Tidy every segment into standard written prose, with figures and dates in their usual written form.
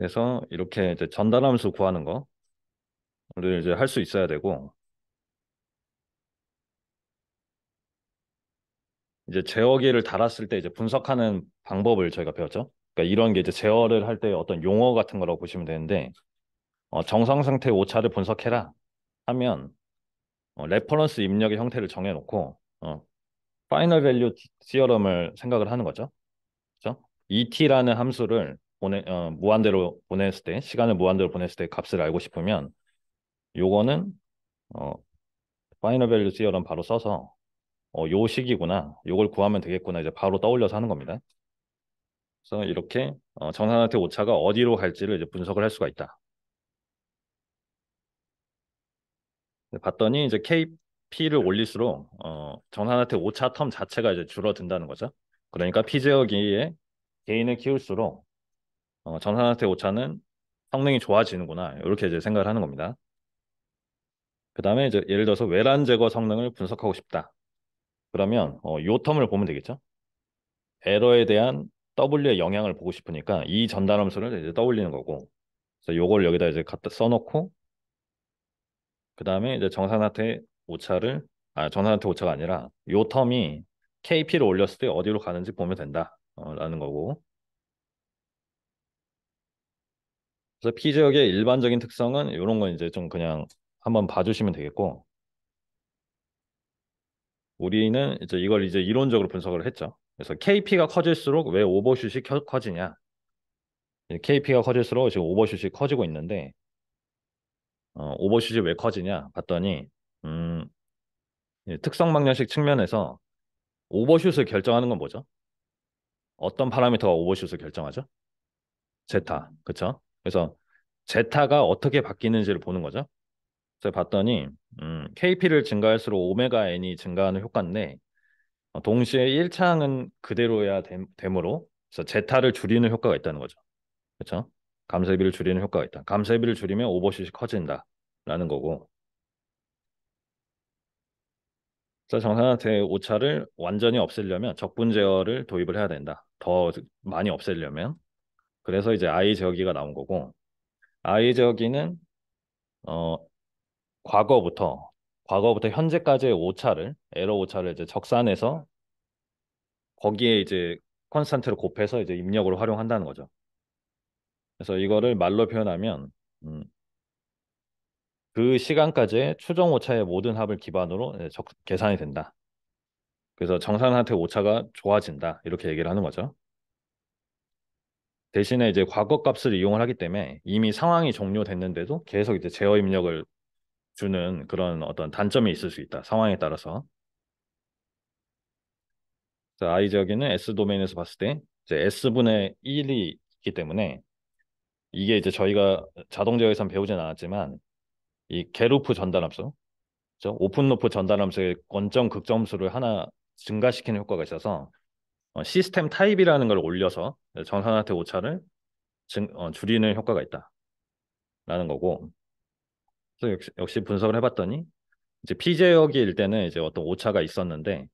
그래서 이렇게 이제 전달함수 구하는 거를 이제 할 수 있어야 되고, 이제 제어기를 달았을 때 이제 분석하는 방법을 저희가 배웠죠. 그러니까 이런 게 이제 제어를 할 때 어떤 용어 같은 거라고 보시면 되는데, 정상 상태 오차를 분석해라 하면 레퍼런스 입력의 형태를 정해놓고 파이널 밸류 시어럼을 생각을 하는 거죠. 그렇죠? et라는 함수를 무한대로 보냈을 때, 시간을 무한대로 보냈을 때 값을 알고 싶으면 요거는 어, 파이널 밸류 시어럼 바로 써서 요 식이구나, 요걸 구하면 되겠구나, 이제 바로 떠올려서 하는 겁니다. 그래서 이렇게 정산한테 오차가 어디로 갈지를 이제 분석을 할 수가 있다. 봤더니 이제 KP를 올릴수록 정산한테 오차 텀 자체가 이제 줄어든다는 거죠. 그러니까 피제어기에 개인을 키울수록 정산한테 오차는 성능이 좋아지는구나, 이렇게 이제 생각을 하는 겁니다. 그 다음에 이제 예를 들어서 외란 제거 성능을 분석하고 싶다. 그러면 요 텀을 보면 되겠죠. 에러에 대한 W의 영향을 보고 싶으니까 이 전달함수를 이제 떠올리는 거고, 그래서 요걸 여기다 이제 갖다 써놓고, 그 다음에 이제 정산한테 오차가 아니라 요 텀이 KP를 올렸을 때 어디로 가는지 보면 된다, 라는 거고. 그래서 P 지역의 일반적인 특성은 이런 건 이제 좀 그냥 한번 봐주시면 되겠고, 우리는 이제 이걸 이제 이론적으로 분석을 했죠. 그래서 KP가 커질수록 왜 오버슛이 커지냐? KP가 커질수록 지금 오버슛이 커지고 있는데, 오버슛이 왜 커지냐 봤더니, 음, 특성 방정식 측면에서 오버슛을 결정하는 건 뭐죠? 어떤 파라미터가 오버슛을 결정하죠? 제타, 그쵸? 그래서 제타가 어떻게 바뀌는지를 보는 거죠. 그래서 봤더니 KP를 증가할수록 오메가 N이 증가하는 효과인데, 동시에 1차항은 그대로야 되므로, 그래서 제타를 줄이는 효과가 있다는 거죠. 그렇죠? 감쇄비를 줄이는 효과가 있다. 감쇄비를 줄이면 오버슛이 커진다라는 거고. 그래서 정산화태 오차를 완전히 없애려면 적분 제어를 도입을 해야 된다. 더 많이 없애려면. 그래서 이제 I 제어기가 나온 거고, I 제어기는 어 과거부터 현재까지의 오차를, 에러 오차를 이제 적산해서 거기에 이제 컨스탄트를 곱해서 이제 입력으로 활용한다는 거죠. 그래서 이거를 말로 표현하면 음, 그 시간까지의 추정 오차의 모든 합을 기반으로 계산이 된다. 그래서 정산한테 오차가 좋아진다, 이렇게 얘기를 하는 거죠. 대신에 이제 과거 값을 이용을 하기 때문에 이미 상황이 종료됐는데도 계속 이제 제어 입력을 주는 그런 어떤 단점이 있을 수 있다, 상황에 따라서. 그래서 I 지역에는 S 도메인에서 봤을 때 이제 S분의 1이 있기 때문에, 이게 이제 저희가 자동 제어에선 배우진 않았지만 이 게루프 전달함수, 그죠? 오픈 루프 전달함수의 원점 극점수를 하나 증가시키는 효과가 있어서 시스템 타입이라는 걸 올려서 정산한테 오차를 줄이는 효과가 있다라는 거고. 그래서 역시 분석을 해봤더니 이제 P 지역일 때는 이제 어떤 오차가 있었는데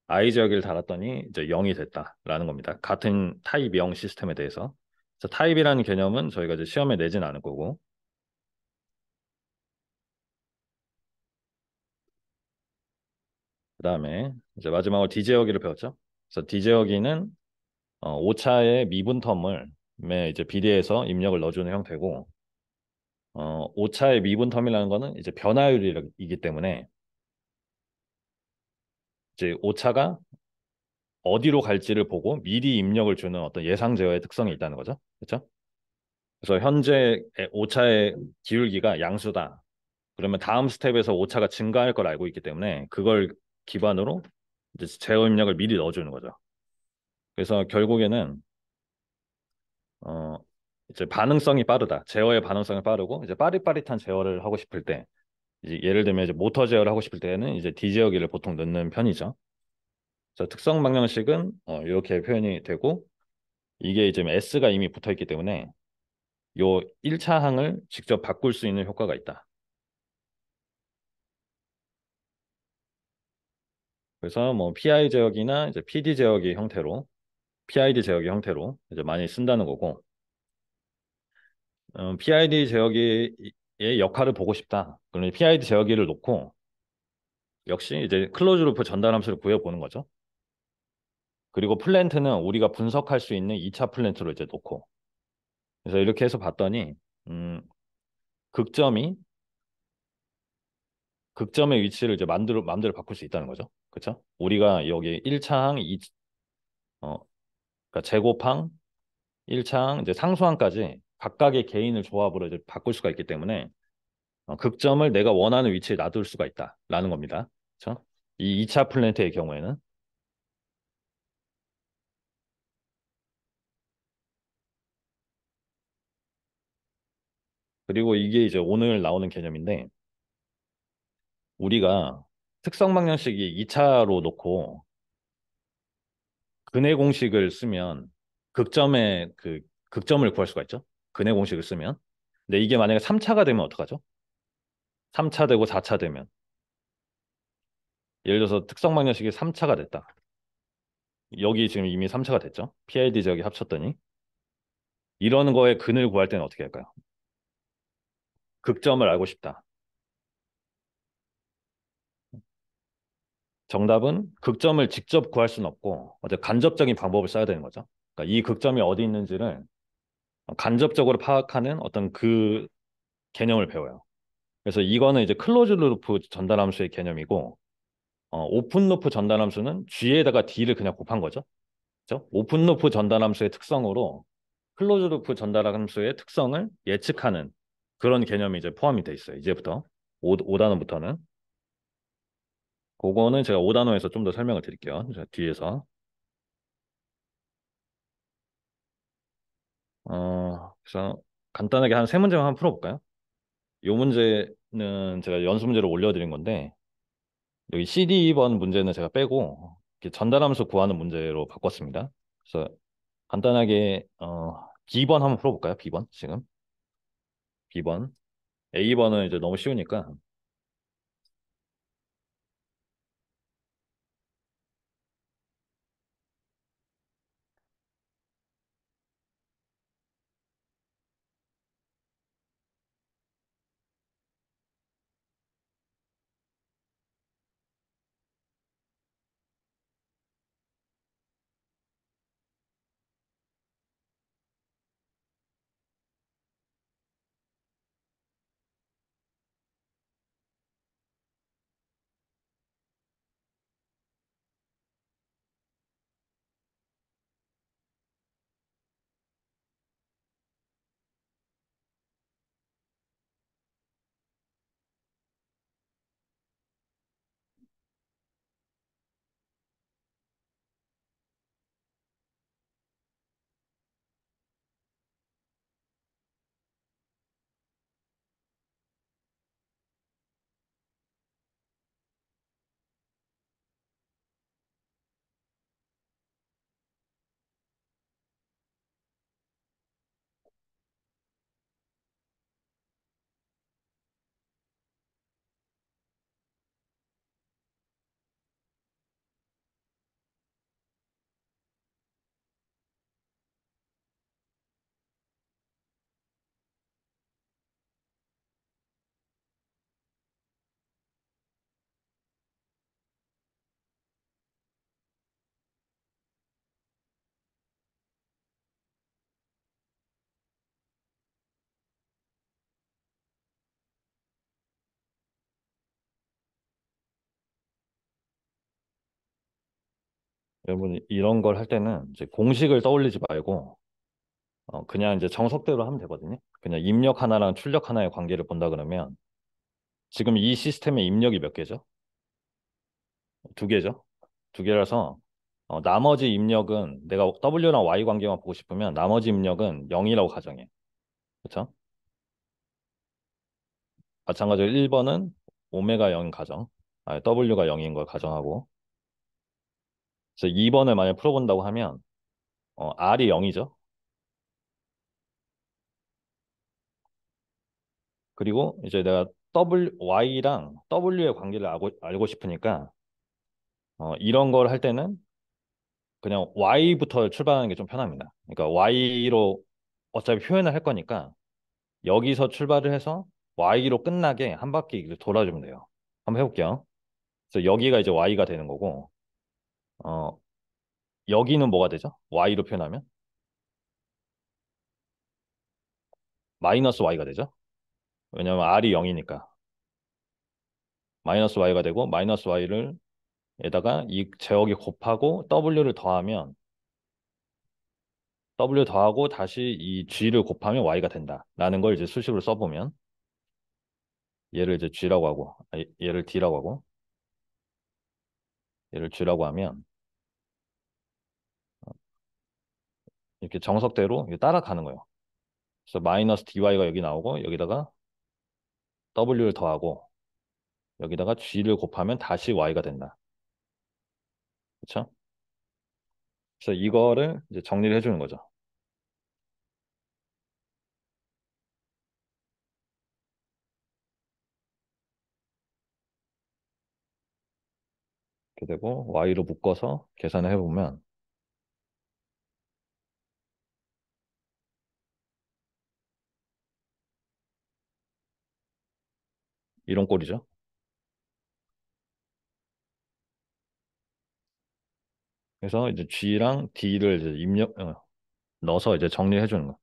I 지역을 달았더니 이제 0이 됐다라는 겁니다. 같은 타입 0 시스템에 대해서. 그래서 타입이라는 개념은 저희가 이제 시험에 내진 않을 거고. 그다음에 이제 마지막으로 D 지역기를 배웠죠. 그래서 D 지역기는 오차의 미분 텀을 이제 비례해서 입력을 넣어주는 형태고, 오차의 미분 텀이라는 거는 이제 변화율이기 때문에 이제 오차가 어디로 갈지를 보고 미리 입력을 주는 어떤 예상 제어의 특성이 있다는 거죠. 그렇죠? 그래서 현재 오차의 기울기가 양수다. 그러면 다음 스텝에서 오차가 증가할 걸 알고 있기 때문에 그걸 기반으로 이제 제어 입력을 미리 넣어주는 거죠. 그래서 결국에는 어 이제 반응성이 빠르다. 제어의 반응성이 빠르고, 이제 빠릿빠릿한 제어를 하고 싶을 때, 이제 예를 들면 이제 모터 제어를 하고 싶을 때는 이제 D 제어기를 보통 넣는 편이죠. 그래서 특성 방정식은 이렇게 표현이 되고, 이게 이제 S가 이미 붙어 있기 때문에 요 1차 항을 직접 바꿀 수 있는 효과가 있다. 그래서 뭐 PI 제어기나 이제 PD 제어기 형태로, PID 제어기 형태로 이제 많이 쓴다는 거고, PID 제어기의 역할을 보고 싶다. 그러면 PID 제어기를 놓고 역시 이제 클로즈 루프 전달 함수를 구해보는 거죠. 그리고 플랜트는 우리가 분석할 수 있는 2차 플랜트로 이제 놓고. 그래서 이렇게 해서 봤더니 음, 극점이 극점의 위치를 이제 마음대로 바꿀 수 있다는 거죠. 그렇죠? 우리가 여기 1차항, 그러니까 제곱항, 1차항, 이제 상수항까지 각각의 개인을 조합으로 이제 바꿀 수가 있기 때문에 극점을 내가 원하는 위치에 놔둘 수가 있다라는 겁니다. 그렇죠? 이 2차 플랜트의 경우에는. 그리고 이게 이제 오늘 나오는 개념인데 우리가 특성 방정식이 2차로 놓고 근해 공식을 쓰면 극점의 그 극점을 구할 수가 있죠. 근해 공식을 쓰면. 근데 이게 만약에 3차가 되면 어떡하죠? 3차 되고 4차 되면 예를 들어서 특성 방정식이 3차가 됐다. 여기 지금 이미 3차가 됐죠. PID 지역이 합쳤더니 이런 거에 근을 구할 때는 어떻게 할까요? 극점을 알고 싶다. 정답은 극점을 직접 구할 수는 없고 어제 간접적인 방법을 써야 되는 거죠. 그러니까 이 극점이 어디 있는지를 간접적으로 파악하는 어떤 그 개념을 배워요. 그래서 이거는 이제 클로즈 루프 전달 함수의 개념이고 오픈 루프 전달 함수는 G에다가 D를 그냥 곱한 거죠. 그렇죠? 오픈 루프 전달 함수의 특성으로 클로즈 루프 전달 함수의 특성을 예측하는 그런 개념이 이제 포함이 돼 있어요. 이제부터 5단원부터는 그거는 제가 5단원에서 좀 더 설명을 드릴게요. 자, 뒤에서 그래서 간단하게 한 세 문제만 한번 풀어볼까요? 이 문제는 제가 연수 문제로 올려드린 건데 여기 CD2번 문제는 제가 빼고 이렇게 전달함수 구하는 문제로 바꿨습니다. 그래서 간단하게 B번 한번 풀어볼까요? B번 지금 B번 A번은 이제 너무 쉬우니까 여러분 이런 걸 할 때는 이제 공식을 떠올리지 말고 그냥 이제 정석대로 하면 되거든요. 그냥 입력 하나랑 출력 하나의 관계를 본다 그러면 지금 이 시스템의 입력이 몇 개죠? 두 개죠. 두 개라서 나머지 입력은 내가 W랑 Y 관계만 보고 싶으면 나머지 입력은 0이라고 가정해. 그렇죠? 마찬가지로 1번은 오메가 0 가정. W가 0인 걸 가정하고. 그래서 2번을 만약 풀어본다고 하면 R이 0이죠. 그리고 이제 내가 Y랑 W의 관계를 알고 싶으니까 이런 걸 할 때는 그냥 Y부터 출발하는 게 좀 편합니다. 그러니까 Y로 어차피 표현을 할 거니까 여기서 출발을 해서 y로 끝나게 한 바퀴 이렇게 돌아주면 돼요. 한번 해볼게요. 그래서 여기가 이제 y가 되는 거고, 어, 여기는 뭐가 되죠? y로 표현하면 마이너스 y가 되죠. 왜냐면 r이 0이니까 마이너스 y가 되고 마이너스 y를 에다가 이 제어기 곱하고 w를 더하면 w 더하고 다시 이 g를 곱하면 y가 된다라는 걸 이제 수식으로 써보면 얘를 이제 g라고 하고 얘를 d라고 하고 얘를 g라고 하면 이렇게 정석대로 이렇게 따라가는 거예요. 그래서 마이너스 dy가 여기 나오고 여기다가 w를 더하고 여기다가 g를 곱하면 다시 y가 된다. 그렇죠? 그래서 이거를 이제 정리를 해주는 거죠. 이렇게 되고 y로 묶어서 계산을 해보면 이런 꼴이죠. 그래서 이제 g랑 d를 이제 넣어서 이제 정리해 주는 거.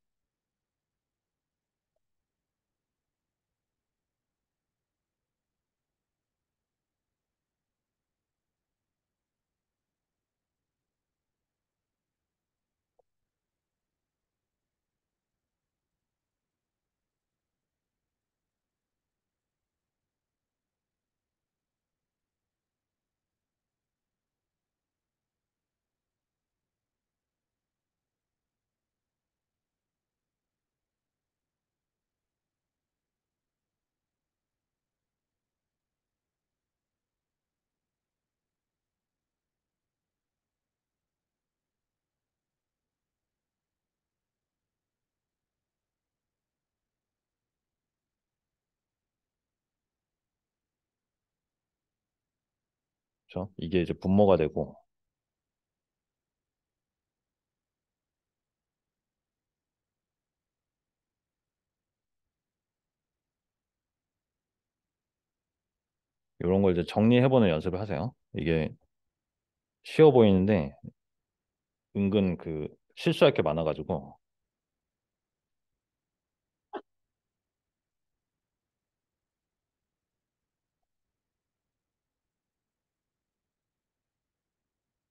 그렇죠? 이게 이제 분모가 되고 이런 걸 이제 정리해보는 연습을 하세요. 이게 쉬워 보이는데 은근 그 실수할 게 많아가지고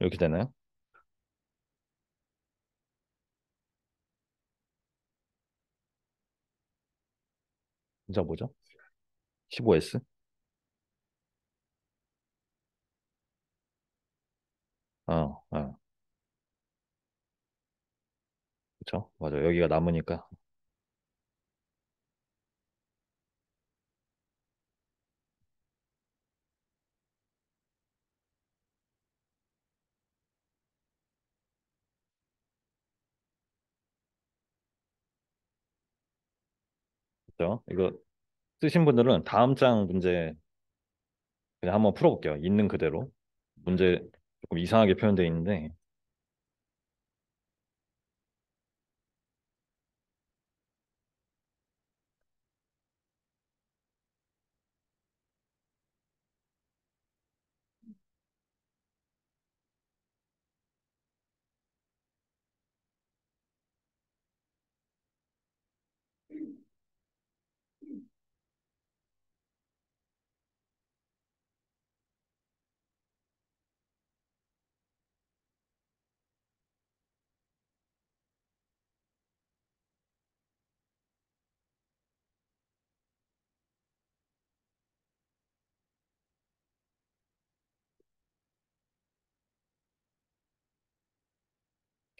이렇게 되나요? 진짜 뭐죠? 15S? 어, 그렇죠? 맞아. 여기가 남으니까. 그렇죠? 이거 쓰신 분들은 다음 장 문제 그냥 한번 풀어볼게요. 있는 그대로. 문제 조금 이상하게 표현되어 있는데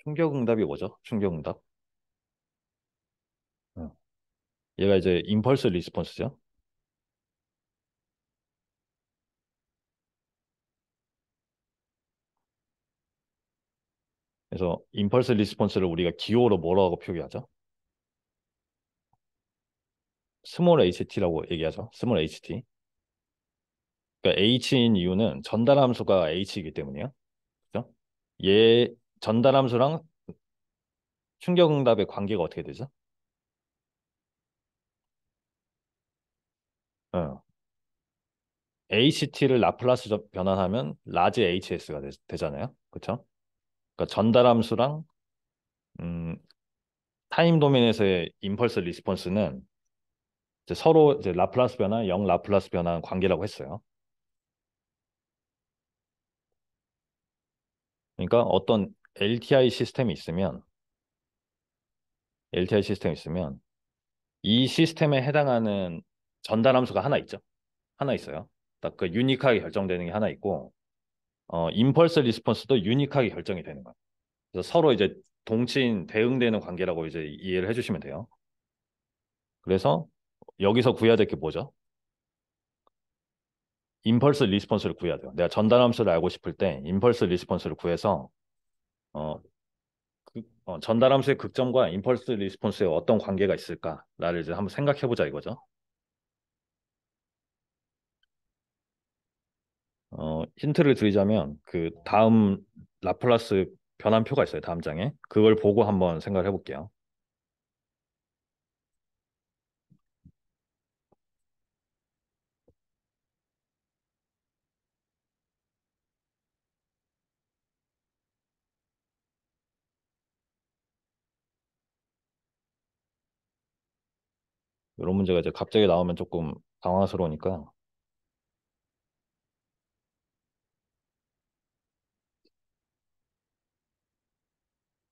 충격응답이 뭐죠? 충격응답. 어. 얘가 이제 임펄스 리스폰스죠. 그래서 임펄스 리스폰스를 우리가 기호로 뭐라고 표기하죠? 스몰 ht라고 얘기하죠. 스몰 ht. 그러니까 h인 이유는 전달함수가 h이기 때문이에요. 그죠? 얘 전달함수랑 충격응답의 관계가 어떻게 되죠? ACT를 라플라스 변환하면 라지 HS가 되잖아요. 그렇죠? 그러니까 전달함수랑 음, 타임 도메인에서의 임펄스 리스폰스는 이제 서로 이제 라플라스 변환, 영 라플라스 변환 관계라고 했어요. 그러니까 어떤 LTI 시스템이 있으면 이 시스템에 해당하는 전달 함수가 하나 있죠. 하나 있어요. 딱 그 유니크하게 결정되는 게 하나 있고, 임펄스 리스폰스도 유니크하게 결정이 되는 거예요. 그래서 서로 이제 동치인 대응되는 관계라고 이제 이해를 해주시면 돼요. 그래서 여기서 구해야 될 게 뭐죠? 임펄스 리스폰스를 구해야 돼요. 내가 전달 함수를 알고 싶을 때 임펄스 리스폰스를 구해서 어, 전달 함수의 극점과 임펄스 리스폰스에 어떤 관계가 있을까를 이제 한번 생각해 보자 이거죠. 힌트를 드리자면 그 다음 라플라스 변환표가 있어요. 다음 장에. 그걸 보고 한번 생각을 해볼게요. 이런 문제가 이제 갑자기 나오면 조금 당황스러우니까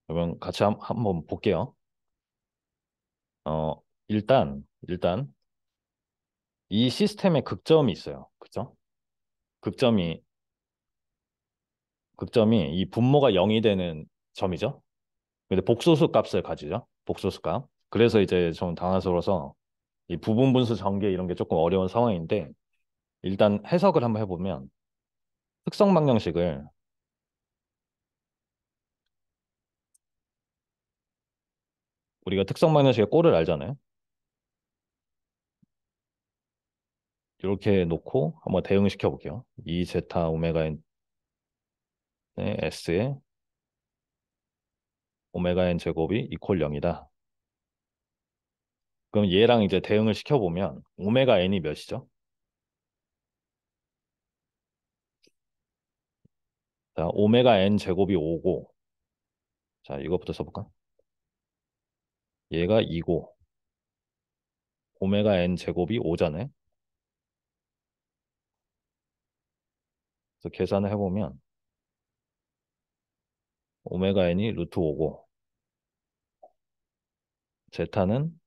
그러면 같이 한번 볼게요. 일단 이 시스템에 극점이 있어요. 그죠? 극점이 극점이 이 분모가 0이 되는 점이죠. 근데 복소수 값을 가지죠. 복소수 값. 그래서 이제 좀 당황스러워서 이 부분 분수 전개 이런 게 조금 어려운 상황인데 일단 해석을 한번 해보면 특성 방정식을 우리가 특성 방정식의 꼴을 알잖아요. 이렇게 놓고 한번 대응시켜 볼게요. 2제타 오메가 n s에 오메가 n 제곱이 이퀄 0이다. 그럼 얘랑 이제 대응을 시켜보면 오메가 n이 몇이죠? 자, 오메가 n 제곱이 5고 자, 이것부터 써볼까? 얘가 2고 오메가 n 제곱이 5잖아요. 그래서 계산을 해보면 오메가 n이 루트 5고 제타는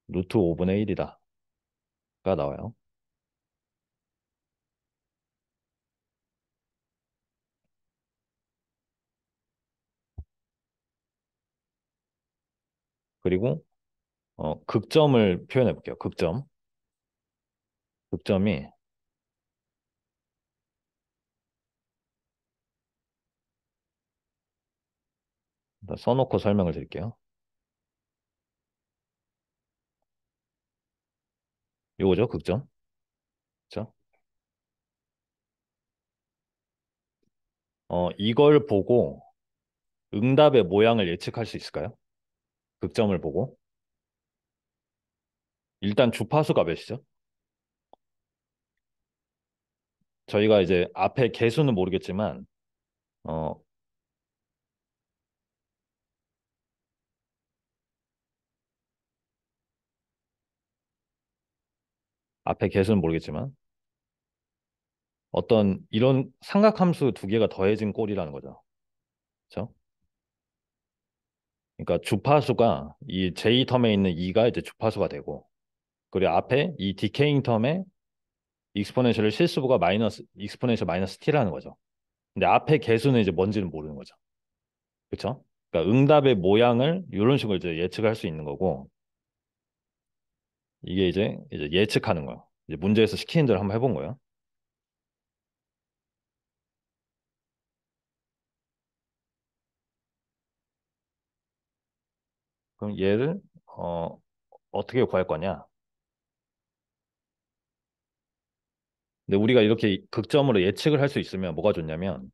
루트 5분의 1이다. 가 나와요. 그리고 극점을 표현해 볼게요. 극점이 일단 써놓고 설명을 드릴게요. 요거죠, 극점. 그렇죠? 이걸 보고 응답의 모양을 예측할 수 있을까요? 극점을 보고. 일단 주파수가 몇이죠? 저희가 이제 앞에 개수는 모르겠지만, 어, 앞에 개수는 모르겠지만, 어떤 이런 삼각함수 두 개가 더해진 꼴이라는 거죠. 그렇죠? 그러니까 주파수가 이 J 텀에 있는 2가 이제 주파수가 되고, 그리고 앞에 이 디케잉 텀에 익스포넨셜 실수부가 마이너스, 익스포넨셜 마이너스 t라는 거죠. 근데 앞에 개수는 이제 뭔지는 모르는 거죠. 그렇죠? 그러니까 응답의 모양을 이런 식으로 이제 예측할 수 있는 거고, 이게 이제 예측하는 거야. 이제 문제에서 시키는 대로 한번 해본 거야. 그럼 얘를 어떻게 구할 거냐? 근데 우리가 이렇게 극점으로 예측을 할 수 있으면 뭐가 좋냐면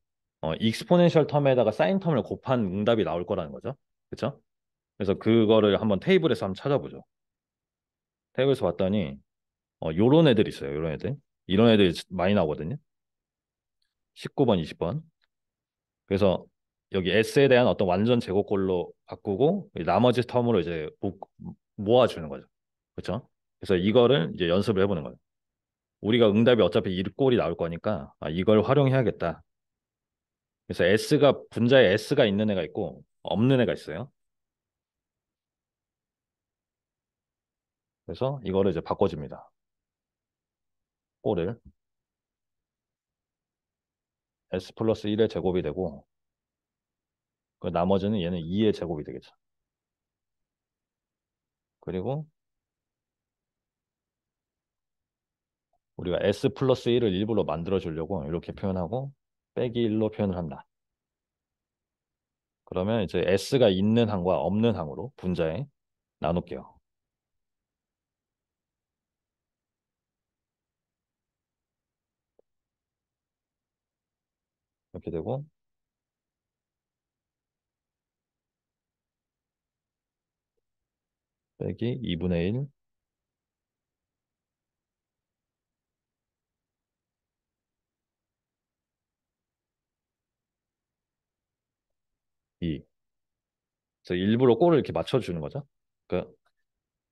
익스포넨셜 텀에다가 사인 텀을 곱한 응답이 나올 거라는 거죠. 그렇죠? 그래서 그거를 한번 테이블에서 한번 찾아보죠. 테이블에서 봤더니 요런 애들 있어요. 요런 애들. 이런 애들이 많이 나오거든요. 19번, 20번. 그래서 여기 S에 대한 어떤 완전 제곱꼴로 바꾸고 나머지 텀으로 이제 모아주는 거죠. 그렇죠? 그래서 이거를 이제 연습을 해보는 거예요. 우리가 응답이 어차피 이 꼴이 나올 거니까 이걸 활용해야겠다. 그래서 분자에 S가 있는 애가 있고 없는 애가 있어요. 그래서 이거를 이제 바꿔줍니다. 꼴을 S 플러스 1의 제곱이 되고 그 나머지는 얘는 2의 제곱이 되겠죠. 그리고 우리가 S 플러스 1을 일부러 만들어 주려고 이렇게 표현하고 빼기 1로 표현을 한다. 그러면 이제 S가 있는 항과 없는 항으로 분자에 나눌게요. 이렇게 되고 빼기 2분의 1, 2. 그래서 일부러 꼴을 이렇게 맞춰주는 거죠. 그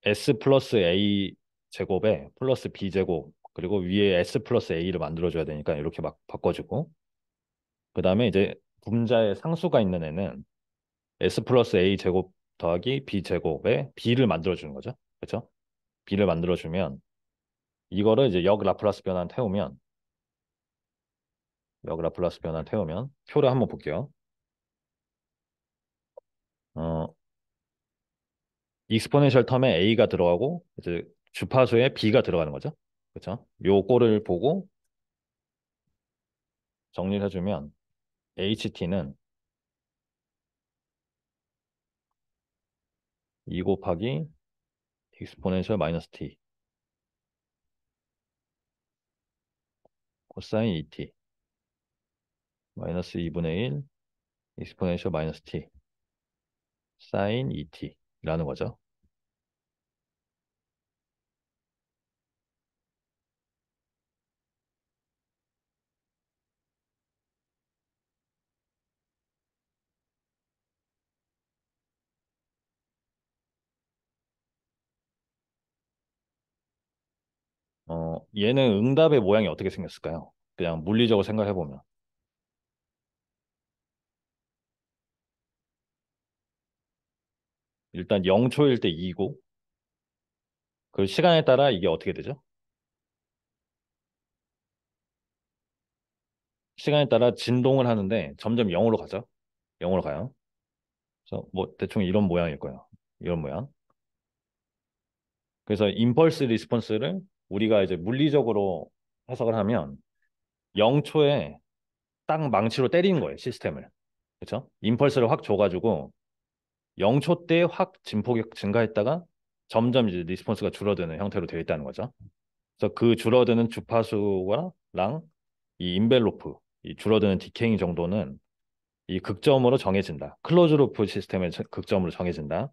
S 플러스 A 제곱에 플러스 B 제곱 그리고 위에 S 플러스 A를 만들어줘야 되니까 이렇게 막 바꿔주고 그 다음에 이제 분자에 상수가 있는 애는 S 플러스 A 제곱 더하기 B 제곱에 B를 만들어주는 거죠. 그렇죠? B를 만들어주면 이거를 이제 역 라플라스 변환 태우면 표를 한번 볼게요. 어, 익스포넨셜 텀에 A가 들어가고 이제 주파수에 B가 들어가는 거죠. 그렇죠? 요 꼴을 보고 정리를 해주면 HT는 2 곱하기 익스포넨셜 마이너스 T 코사인 ET 마이너스 2분의 1 익스포넨셜 마이너스 T 사인 ET라는 거죠. 얘는 응답의 모양이 어떻게 생겼을까요? 그냥 물리적으로 생각해 보면 일단 0초일 때 2고 그 시간에 따라 이게 어떻게 되죠? 시간에 따라 진동을 하는데 점점 0으로 가죠. 0으로 가요. 그래서 뭐 대충 이런 모양일 거예요. 이런 모양. 그래서 임펄스 리스폰스를 우리가 이제 물리적으로 해석을 하면 0초에 딱 망치로 때리는 거예요, 시스템을. 그렇죠? 임펄스를 확 줘가지고 0초 때 확 진폭이 증가했다가 점점 이제 리스폰스가 줄어드는 형태로 되어 있다는 거죠. 그래서 그 줄어드는 주파수랑 이 인벨로프, 이 줄어드는 디케잉 정도는 이 극점으로 정해진다. 클로즈 루프 시스템의 극점으로 정해진다.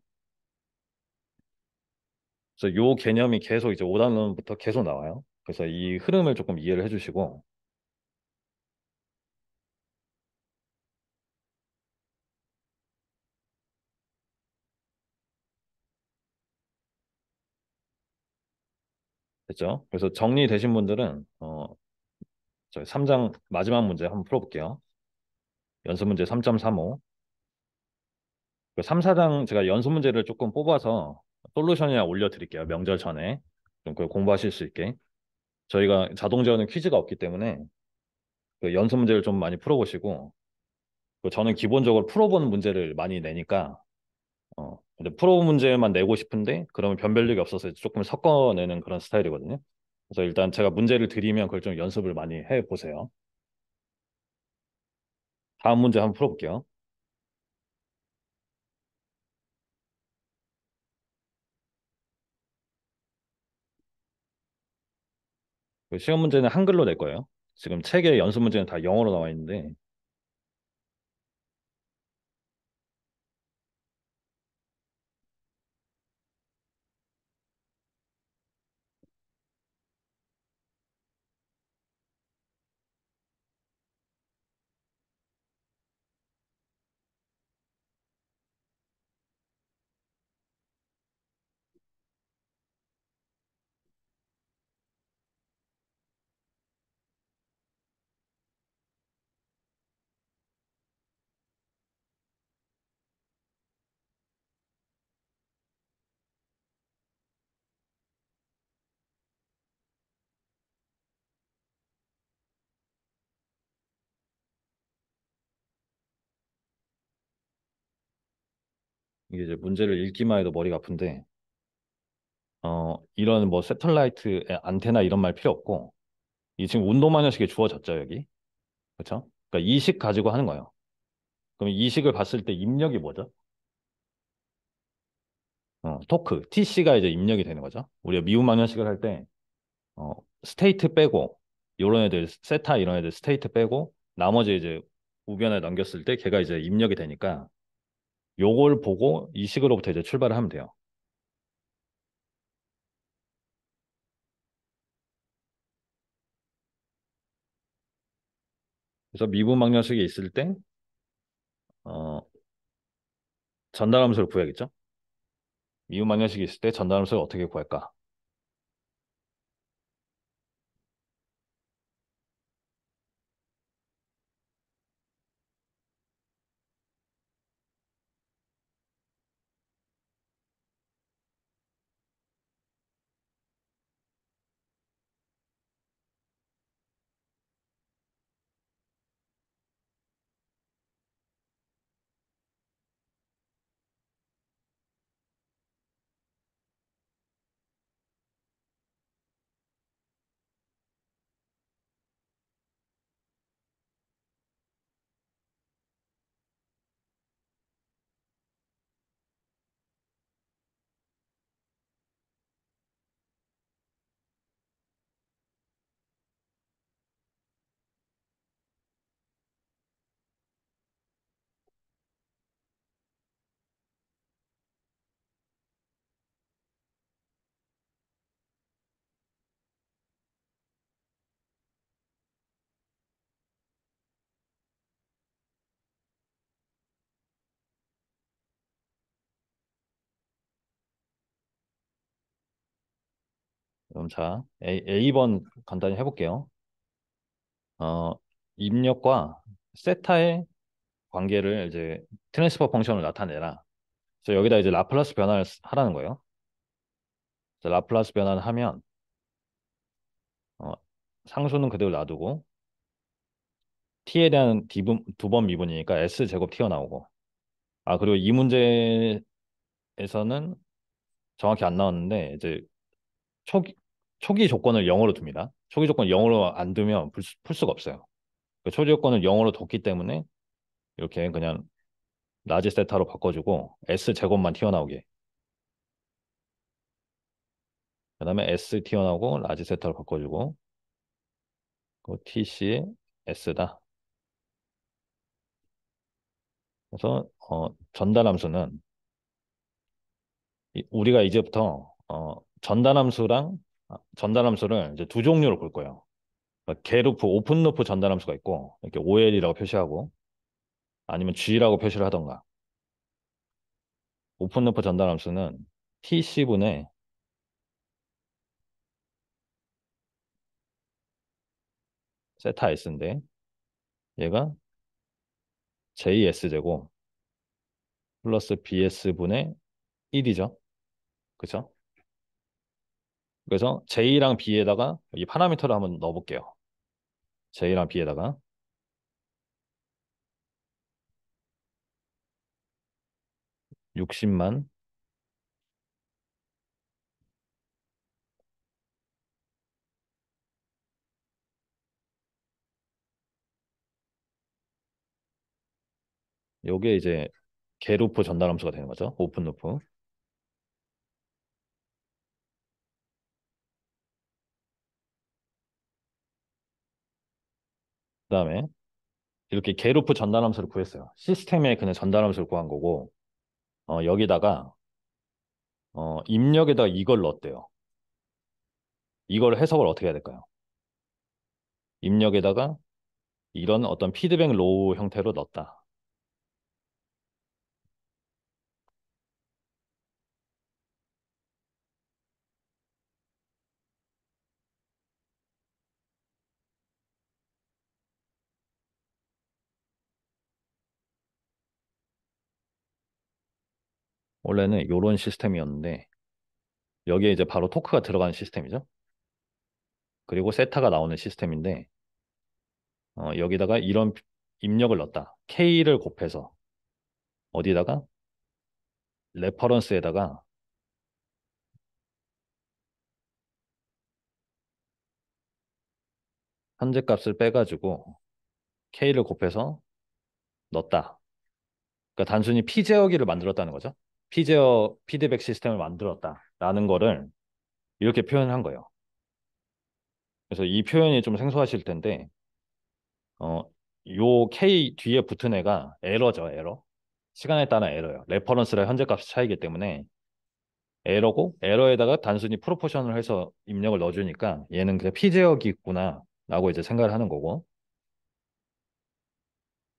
그래서 요 개념이 계속 이제 5단론부터 계속 나와요. 그래서 이 흐름을 조금 이해를 해주시고, 됐죠? 그래서 정리되신 분들은, 저 3장 마지막 문제 한번 풀어볼게요. 연습 문제 3.35. 그 3, 4장 제가 연습 문제를 조금 뽑아서 솔루션이나 올려드릴게요. 명절 전에. 좀 그 공부하실 수 있게. 저희가 자동제어는 퀴즈가 없기 때문에 그 연습 문제를 좀 많이 풀어보시고, 그 저는 기본적으로 풀어본 문제를 많이 내니까 근데 프로 문제만 내고 싶은데 그러면 변별력이 없어서 조금 섞어내는 그런 스타일이거든요. 그래서 일단 제가 문제를 드리면 그걸 좀 연습을 많이 해 보세요. 다음 문제 한번 풀어볼게요. 그 시험 문제는 한글로 낼 거예요. 지금 책에 연습 문제는 다 영어로 나와 있는데 이게 이제 문제를 읽기만 해도 머리가 아픈데, 이런 뭐 새털라이트 안테나 이런 말 필요 없고, 이 지금 운동마녀식이 주어졌죠, 여기. 그렇죠? 그러니까 이식 가지고 하는 거예요. 그럼 이식을 봤을 때 입력이 뭐죠? 토크, TC가 이제 입력이 되는 거죠. 우리가 미분마녀식을 할 때, 어, 스테이트 빼고, 요런 애들, 세타 이런 애들 스테이트 빼고, 나머지 이제 우변에 넘겼을 때 걔가 이제 입력이 되니까, 요걸 보고 이식으로부터 이제 출발을 하면 돼요. 그래서 미분방정식이 있을 때, 어, 전달함수를 구해야겠죠? 미분방정식이 있을 때 전달함수를 어떻게 구할까? 그럼 자, A번 간단히 해볼게요. 어, 입력과 세타의 관계를 이제 트랜스퍼 펑션으로 나타내라. 그래서 여기다 이제 라플라스 변화를 하라는 거예요. 그래서 라플라스 변화를 하면, 어, 상수는 그대로 놔두고, t에 대한 두 번 미분이니까 s 제곱 튀어나오고. 아, 그리고 이 문제에서는 정확히 안 나왔는데, 이제 초기, 초기 조건을 0으로 둡니다. 초기 조건 0으로 안 두면 풀 수가 없어요. 그 초기 조건을 0으로 뒀기 때문에 이렇게 그냥 라지 세타로 바꿔주고 s 제곱만 튀어나오게. 그다음에 s 튀어나오고 라지 세타로 바꿔주고 그 tc s다. 그래서 전달함수는 우리가 이제부터 전달함수를 이제 두 종류로 볼 거예요. 그러니까 개루프, 오픈루프 전달함수가 있고 이렇게 OL이라고 표시하고 아니면 G라고 표시를 하던가. 오픈루프 전달함수는 TC분의 세타 S인데 얘가 JS제곱 플러스 BS분의 1이죠. 그렇죠? 그래서 J랑 B에다가 이 파라미터를 한번 넣어볼게요. J랑 B에다가 60만. 요게 이제 개루프 전달함수가 되는 거죠. 오픈루프. 그다음에 이렇게 개루프 전달함수를 구했어요. 시스템에 그냥 전달함수를 구한 거고 여기다가 입력에다가 이걸 넣었대요. 이걸 해석을 어떻게 해야 될까요? 입력에다가 이런 어떤 피드백 로우 형태로 넣었다. 원래는 이런 시스템이었는데 여기에 이제 바로 토크가 들어가는 시스템이죠. 그리고 세타가 나오는 시스템인데 여기다가 이런 입력을 넣었다. K를 곱해서 어디다가 레퍼런스에다가 현재 값을 빼가지고 K를 곱해서 넣었다. 그러니까 단순히 피제어기를 만들었다는 거죠. 피제어 피드백 시스템을 만들었다라는 거를 이렇게 표현한 거예요. 그래서 이 표현이 좀 생소하실 텐데, 어, 요 K 뒤에 붙은 애가 에러죠, 에러. 시간에 따른 에러예요. 레퍼런스랑 현재 값의 차이기 때문에 에러고, 에러에다가 단순히 프로포션을 해서 입력을 넣어주니까 얘는 그냥 피제어기구나 라고 이제 생각을 하는 거고.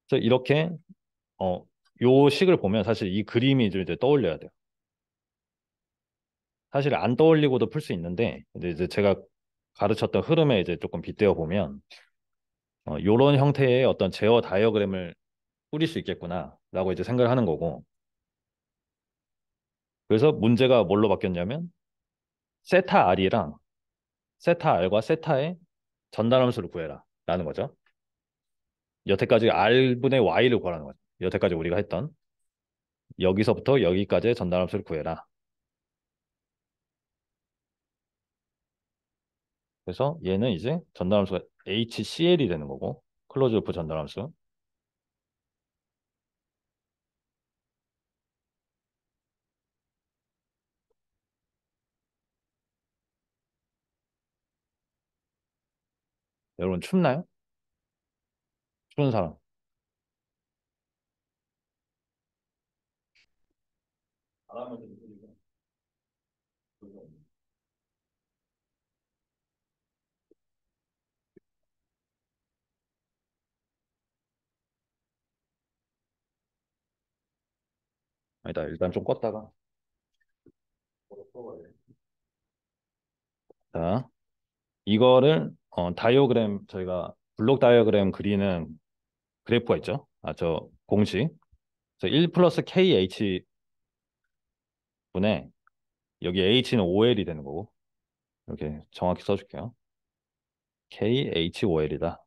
그래서 이렇게 어, 요 식을 보면 사실 이 그림이 좀 이제 떠올려야 돼요. 사실 안 떠올리고도 풀 수 있는데, 근데 이제 제가 가르쳤던 흐름에 이제 조금 빗대어 보면, 요런 형태의 어떤 제어 다이어그램을 꾸릴 수 있겠구나라고 이제 생각을 하는 거고. 그래서 문제가 뭘로 바뀌었냐면 세타 R이랑 세타 R과 세타의 전달함수를 구해라라는 거죠. 여태까지 R분의 Y를 구하라는 거죠. 여태까지 우리가 했던 여기서부터 여기까지의 전달함수를 구해라. 그래서 얘는 이제 전달함수가 HCL이 되는 거고, 클로즈 루프 전달함수. 여러분 춥나요? 추운 사람. 바람을 좀 들이고. 아니다, 일단 좀 껐다가. 자, 이거를 다이어그램, 저희가 블록 다이어그램 그리는 그래프가 있죠. 아, 저 공식. 그래서 1 플러스 KH 분의 여기 H는 OL이 되는 거고, 이렇게 정확히 써줄게요. KHOL이다.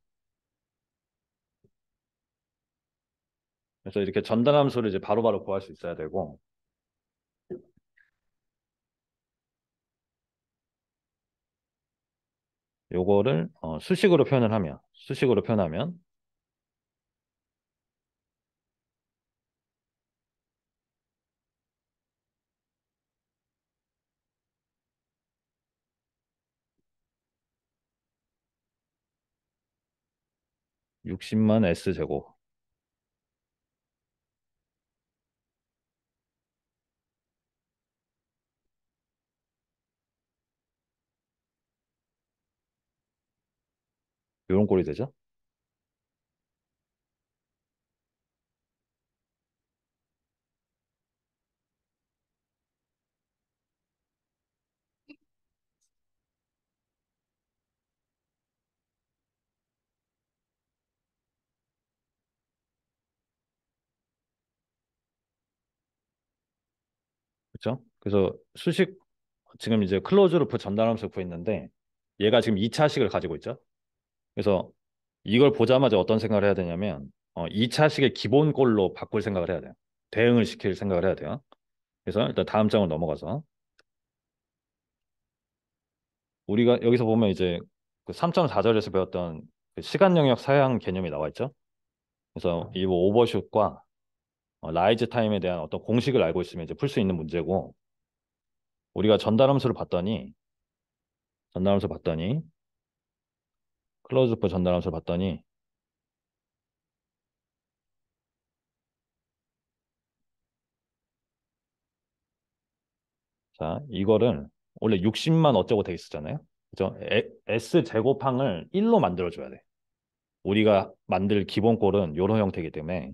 그래서 이렇게 전달함수를 이제 바로바로 구할 수 있어야 되고, 요거를 수식으로 표현하면 60만 S제곱. 요런 꼴이 되죠. 그렇죠? 그래서 지금 이제 클로즈 루프 전달함수 구했는데 얘가 지금 2차식을 가지고 있죠. 그래서 이걸 보자마자 어떤 생각을 해야 되냐면 2차식의 기본꼴로 바꿀 생각을 해야 돼요. 대응을 시킬 생각을 해야 돼요. 그래서 일단 다음 장으로 넘어가서 우리가 여기서 보면 이제 그 3.4절에서 배웠던 그 시간 영역 사양 개념이 나와 있죠. 그래서 이 오버슛과 라이즈 타임에 대한 어떤 공식을 알고 있으면 이제 풀 수 있는 문제고, 우리가 전달함수를 봤더니 클로즈프 전달함수를 봤더니 자, 이거를 원래 60만 어쩌고 돼 있었잖아요. 그죠? S 제곱항을 1로 만들어 줘야 돼. 우리가 만들 기본 꼴은 이런 형태이기 때문에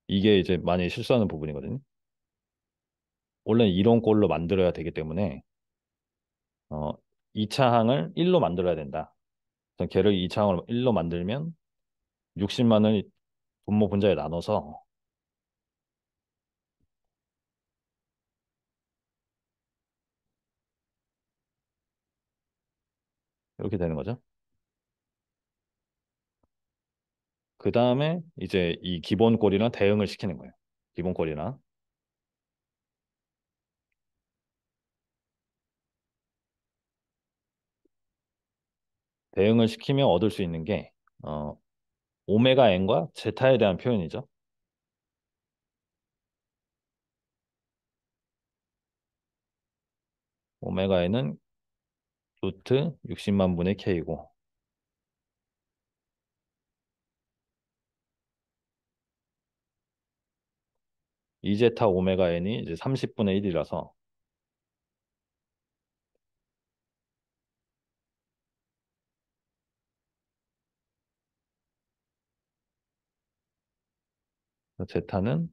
이게 이제 많이 실수하는 부분이거든요. 원래 이런 꼴로 만들어야 되기 때문에 어 2차 항을 1로 만들어야 된다. 그래서 걔를 2차 항으로 1로 만들면 60만을 분모 분자에 나눠서 이렇게 되는 거죠. 그 다음에 이제 이 기본 꼴이랑 대응을 시키는 거예요. 기본 꼴이랑. 대응을 시키면 얻을 수 있는 게 어, 오메가 n과 제타에 대한 표현이죠. 오메가 n은 루트 60만 분의 k고 이제타 오메가 n이 이제 30분의 1이라서 제타는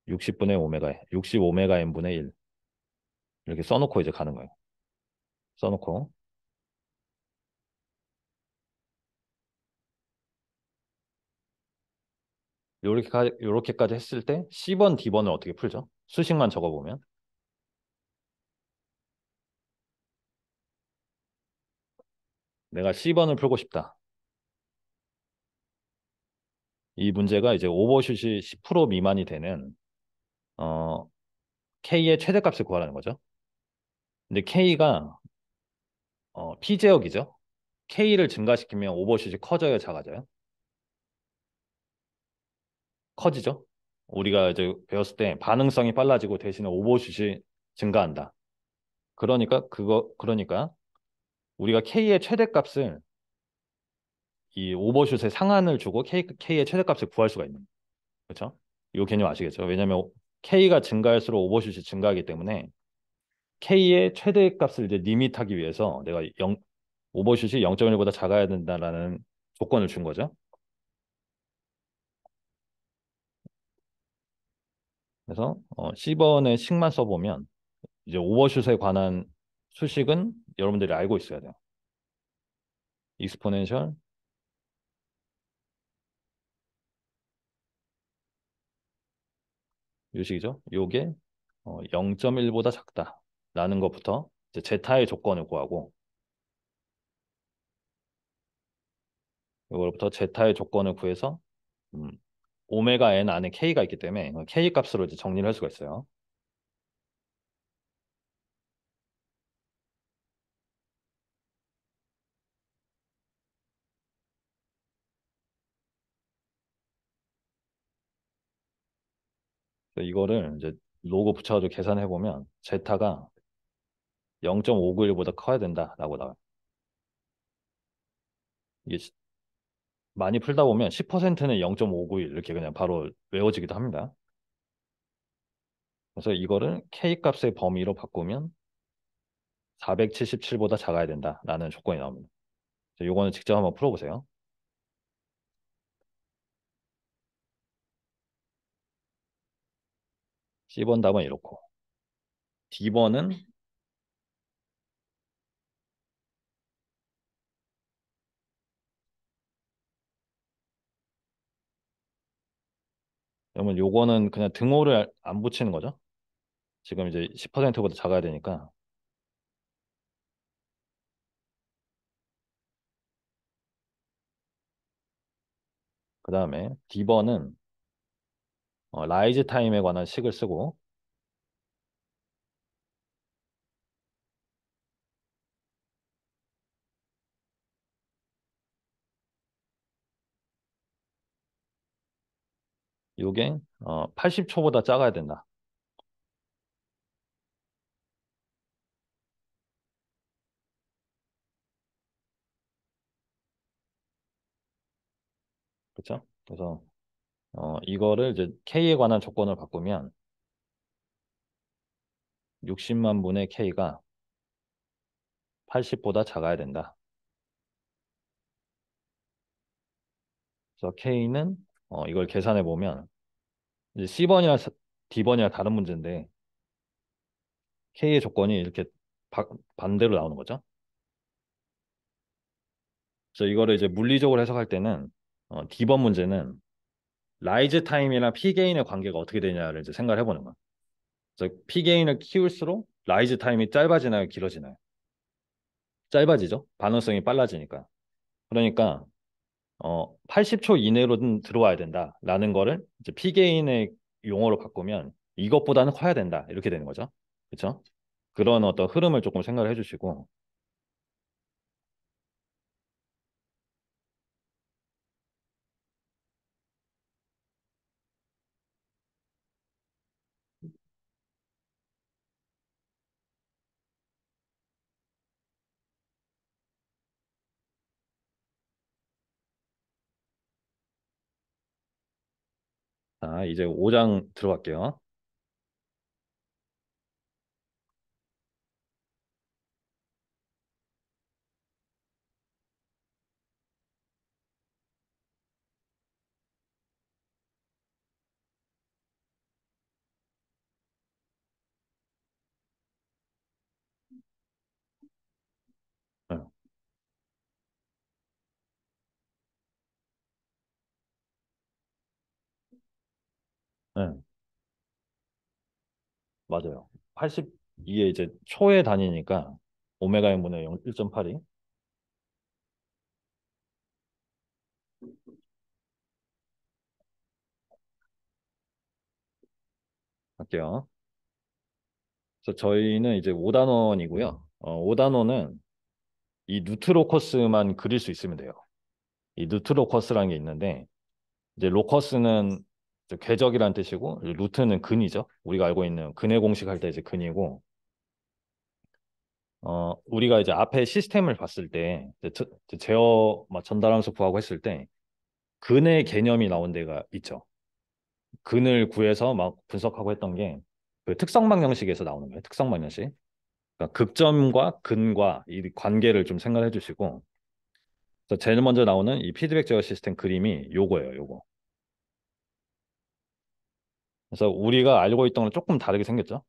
60분의 오메가 n, 60 오메가 n분의 1 이렇게 써놓고 이제 가는 거예요. 써놓고 요렇게까지 했을 때 C번, D번을 어떻게 풀죠? 수식만 적어보면 내가 C번을 풀고 싶다. 이 문제가 이제 오버슛이 10% 미만이 되는 어, K의 최대값을 구하라는 거죠. 근데 K가 P제역이죠. K를 증가시키면 오버슛이 커져요, 작아져요? 커지죠. 우리가 이제 배웠을 때 반응성이 빨라지고 대신에 오버슛이 증가한다. 그러니까 우리가 K의 최대값을 이 오버슛의 상한을 주고 K의 최대값을 구할 수가 있는 거예요. 그렇죠? 이 개념 아시겠죠? 왜냐하면 K가 증가할수록 오버슛이 증가하기 때문에 K의 최대값을 이제 리밋하기 위해서 내가 오버슛이 0.1보다 작아야 된다라는 조건을 준 거죠. 그래서 C번의 식만 써보면 이제 오버슛에 관한 수식은 여러분들이 알고 있어야 돼요. 익스포넨셜 요식이죠. 요게 0.1보다 작다라는 것부터 이제 제타의 조건을 구하고 이걸부터 제타의 조건을 구해서 음, 오메가 n 안에 k가 있기 때문에 k 값으로 이제 정리를 할 수가 있어요. 그래서 이거를 이제 로고 붙여가지고 계산해 보면 제타가 0.591보다 커야 된다라고 나와요. 이게 많이 풀다 보면 10%는 0.591 이렇게 그냥 바로 외워지기도 합니다. 그래서 이거를 k 값의 범위로 바꾸면 477보다 작아야 된다라는 조건이 나옵니다. 요거는 직접 한번 풀어보세요. C번 답은 이렇고 D번은 그러면 요거는 그냥 등호를 안 붙이는 거죠. 지금 이제 10%보다 작아야 되니까 그 다음에 D번은 라이즈 타임에 관한 식을 쓰고 요게 80초보다 작아야 된다. 그렇죠? 그래서 이거를 이제 K에 관한 조건을 바꾸면 60만 분의 K가 80보다 작아야 된다. 그래서 K는 이걸 계산해 보면 이제 C번이랑 D번이랑 다른 문제인데 K의 조건이 이렇게 반대로 나오는 거죠. 그래서 이거를 이제 물리적으로 해석할 때는 D번 문제는 라이즈 타임이랑 P게인의 관계가 어떻게 되냐를 이제 생각을 해보는 거야. 그래서 P게인을 키울수록 라이즈 타임이 짧아지나요, 길어지나요? 짧아지죠. 반응성이 빨라지니까. 그러니까 80초 이내로는 들어와야 된다라는 거를 이제 P게인의 용어로 바꾸면 이것보다는 커야 된다 이렇게 되는 거죠. 그렇죠? 그런 어떤 흐름을 조금 생각을 해주시고 자, 이제 5장 들어갈게요. 네, 네, 맞아요. 80, 이게 이제 초에 다니니까 오메가의 분의 0, 1.82 할게요. 그래서 저희는 이제 5단원이고요. 5단원은 이 누트로커스만 그릴 수 있으면 돼요. 이 누트로커스라는 게 있는데 이제 로커스는 이제 궤적이라는 뜻이고 루트는 근이죠. 우리가 알고 있는 근의 공식 할 때 이제 근이고 우리가 이제 앞에 시스템을 봤을 때 이제 제어 막 전달함수 구하고 했을 때 근의 개념이 나온 데가 있죠. 근을 구해서 막 분석하고 했던 게 그 특성방정식에서 나오는 거예요. 특성방정식. 그러니까 극점과 근과 이 관계를 좀 생각해 주시고 그래서 제일 먼저 나오는 이 피드백 제어 시스템 그림이 요거예요. 요거. 그래서 우리가 알고 있던 거랑 조금 다르게 생겼죠.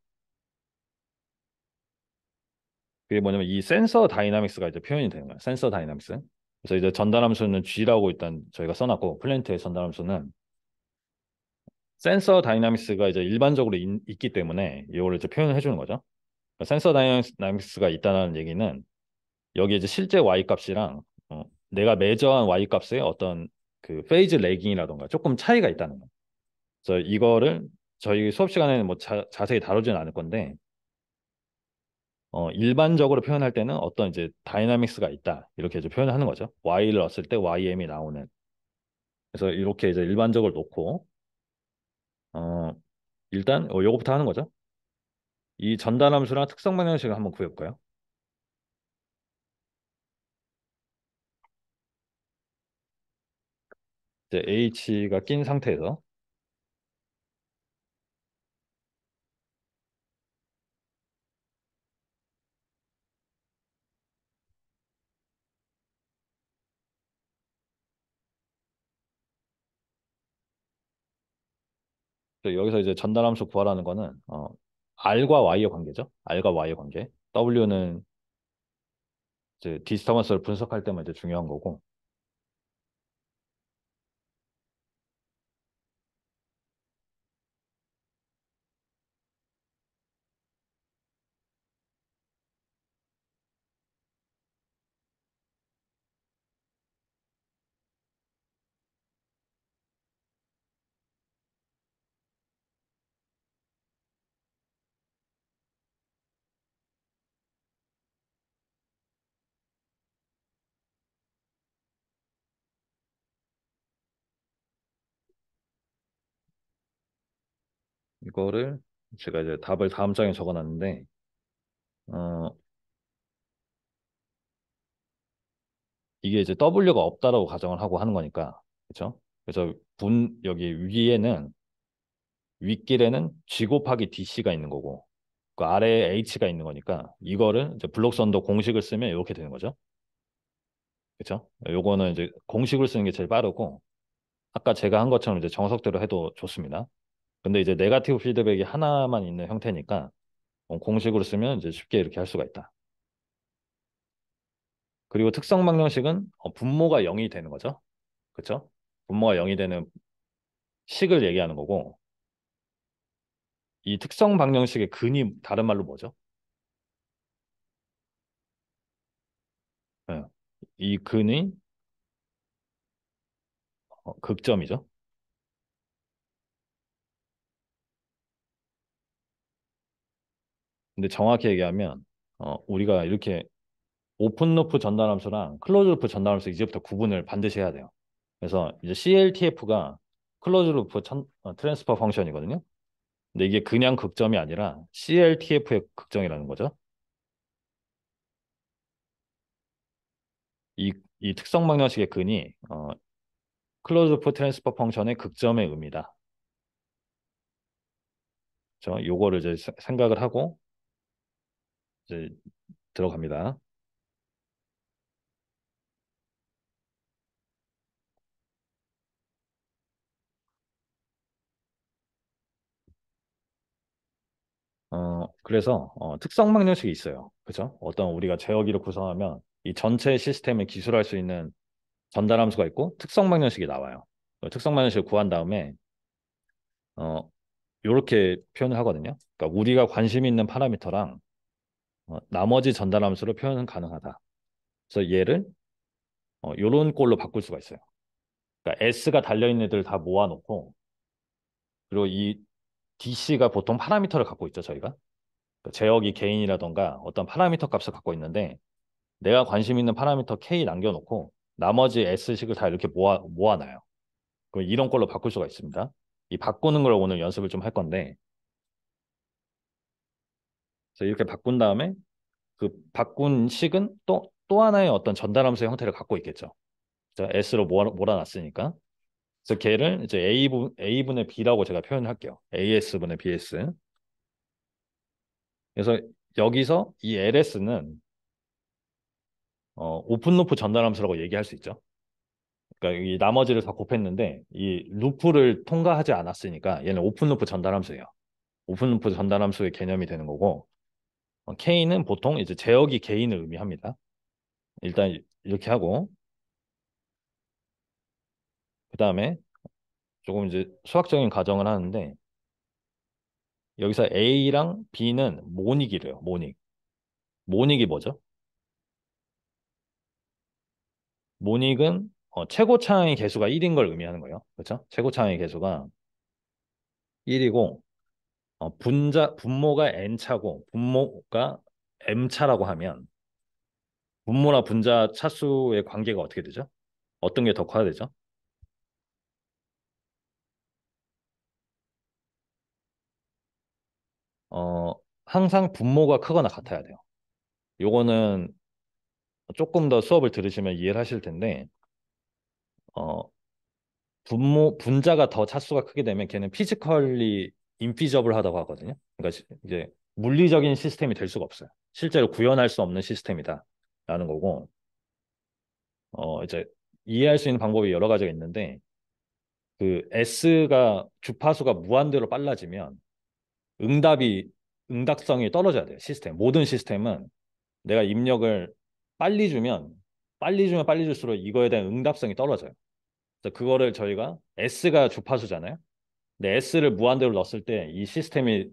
그게 뭐냐면 이 센서 다이나믹스가 이제 표현이 되는 거예요. 센서 다이나믹스. 그래서 이제 전달함수는 G라고 일단 저희가 써놨고 플랜트의 전달함수는 센서 다이나믹스가 이제 일반적으로 있기 때문에 이거를 이제 표현을 해주는 거죠. 그러니까 센서 다이나믹스가 있다는 얘기는 여기 이제 실제 y 값이랑 내가 매저한 y 값의 어떤 그 페이즈 레깅이라던가 조금 차이가 있다는 거예요. 그래서 이거를 저희 수업 시간에는 뭐 자세히 다루지는 않을 건데 일반적으로 표현할 때는 어떤 이제 다이나믹스가 있다 이렇게 이제 표현을 하는 거죠. y를 넣었을 때 ym이 나오는. 그래서 이렇게 이제 일반적으로 놓고 어, 일단 요거부터 하는 거죠. 이 전달함수랑 특성 방정식을 한번 구해볼까요? 이제 h가 낀 상태에서 여기서 이제 전달함수 구하라는 거는 r과 y의 관계죠. r과 y의 관계. w는 이제 디스터번스를 분석할 때만 이제 중요한 거고 이거를 제가 이제 답을 다음 장에 적어놨는데 어, 이게 이제 W가 없다라고 가정을 하고 하는 거니까 그렇죠? 그래서 여기 위에는 윗길에는 G 곱하기 DC가 있는 거고 그 아래에 H가 있는 거니까 이거를 이제 블록선도 공식을 쓰면 이렇게 되는 거죠. 그렇죠? 요거는 이제 공식을 쓰는 게 제일 빠르고 아까 제가 한 것처럼 이제 정석대로 해도 좋습니다. 근데 이제 네가티브 피드백이 하나만 있는 형태니까 공식으로 쓰면 이제 쉽게 이렇게 할 수가 있다. 그리고 특성 방정식은 분모가 0이 되는 거죠. 그렇죠? 분모가 0이 되는 식을 얘기하는 거고 이 특성 방정식의 근이 다른 말로 뭐죠? 예. 이 근이 극점이죠. 근데 정확히 얘기하면 우리가 이렇게 오픈 루프 전달함수랑 클로즈 루프 전달함수 이제부터 구분을 반드시 해야 돼요. 그래서 이제 CLTF가 클로즈 루프 트랜스퍼 펑션이거든요. 근데 이게 그냥 극점이 아니라 CLTF의 극점이라는 거죠. 이 특성 방정식의 근이 클로즈 루프 트랜스퍼 펑션의 극점의 의미다. 요거를 이제 생각을 하고 이제 들어갑니다. 그래서 특성 방정식이 있어요. 그죠? 어떤 우리가 제어기를 구성하면 이 전체 시스템을 기술할 수 있는 전달 함수가 있고 특성 방정식이 나와요. 그 특성 방정식을 구한 다음에 어, 이렇게 표현을 하거든요. 그러니까 우리가 관심 있는 파라미터랑 나머지 전달 함수로 표현은 가능하다. 그래서 얘를 이런 꼴로 바꿀 수가 있어요. 그러니까 S가 달려있는 애들 다 모아놓고 그리고 이 DC가 보통 파라미터를 갖고 있죠, 저희가. 그러니까 제어기 개인이라던가 어떤 파라미터 값을 갖고 있는데 내가 관심 있는 파라미터 K 남겨놓고 나머지 S식을 다 이렇게 모아놔요. 그럼 이런 걸로 바꿀 수가 있습니다. 이 바꾸는 걸 오늘 연습을 좀 할 건데 그래서 이렇게 바꾼 다음에 그 바꾼 식은 또 하나의 어떤 전달함수의 형태를 갖고 있겠죠. 자, S로 몰아놨으니까. 그래서 걔를 이제 A분의 B라고 제가 표현을 할게요. AS분의 BS. 그래서 여기서 이 LS는 오픈루프 전달함수라고 얘기할 수 있죠. 그러니까 이 나머지를 다 곱했는데 이 루프를 통과하지 않았으니까 얘는 오픈루프 전달함수예요. 오픈루프 전달함수의 개념이 되는 거고 K는 보통 이제 제어기 개인을 의미합니다. 일단 이렇게 하고 그 다음에 조금 이제 수학적인 가정을 하는데 여기서 A랑 B는 모닉이래요. 모닉. 모닉이 뭐죠? 모닉은 최고차항의 개수가 1인 걸 의미하는 거예요. 그렇죠? 최고차항의 개수가 1이고 분모가 n차고 분모가 m차라고 하면 분모나 분자 차수의 관계가 어떻게 되죠? 어떤 게 더 커야 되죠? 어, 항상 분모가 크거나 같아야 돼요. 요거는 조금 더 수업을 들으시면 이해를 하실 텐데 어, 분자가 더 차수가 크게 되면 걔는 피지컬리 인피저블하다고 하거든요. 그러니까 이제 물리적인 시스템이 될 수가 없어요. 실제로 구현할 수 없는 시스템이다라는 거고 이제 이해할 수 있는 방법이 여러 가지가 있는데 그 S가 주파수가 무한대로 빨라지면 응답이 응답성이 떨어져야 돼요. 모든 시스템은 내가 입력을 빨리 주면 빨리 줄수록 이거에 대한 응답성이 떨어져요. 그래서 그거를 저희가 S가 주파수잖아요. 근데 S를 무한대로 넣었을 때 이 시스템이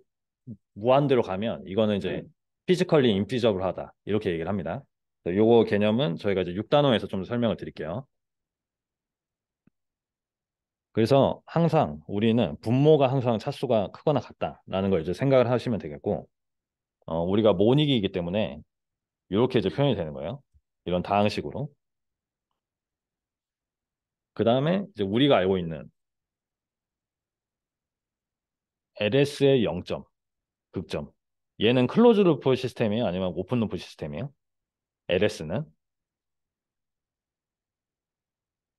무한대로 가면 이거는 이제 피지컬리 인피저블하다 이렇게 얘기를 합니다. 요거 개념은 저희가 이제 6단원에서 좀 설명을 드릴게요. 그래서 항상 우리는 분모가 항상 차수가 크거나 같다라는 걸 이제 생각을 하시면 되겠고, 우리가 모닉이기 때문에 이렇게 이제 표현이 되는 거예요. 이런 다항식으로. 그 다음에 이제 우리가 알고 있는 LS의 0점, 극점. 얘는 클로즈 루프 시스템이에요? 아니면 오픈 루프 시스템이에요? LS는?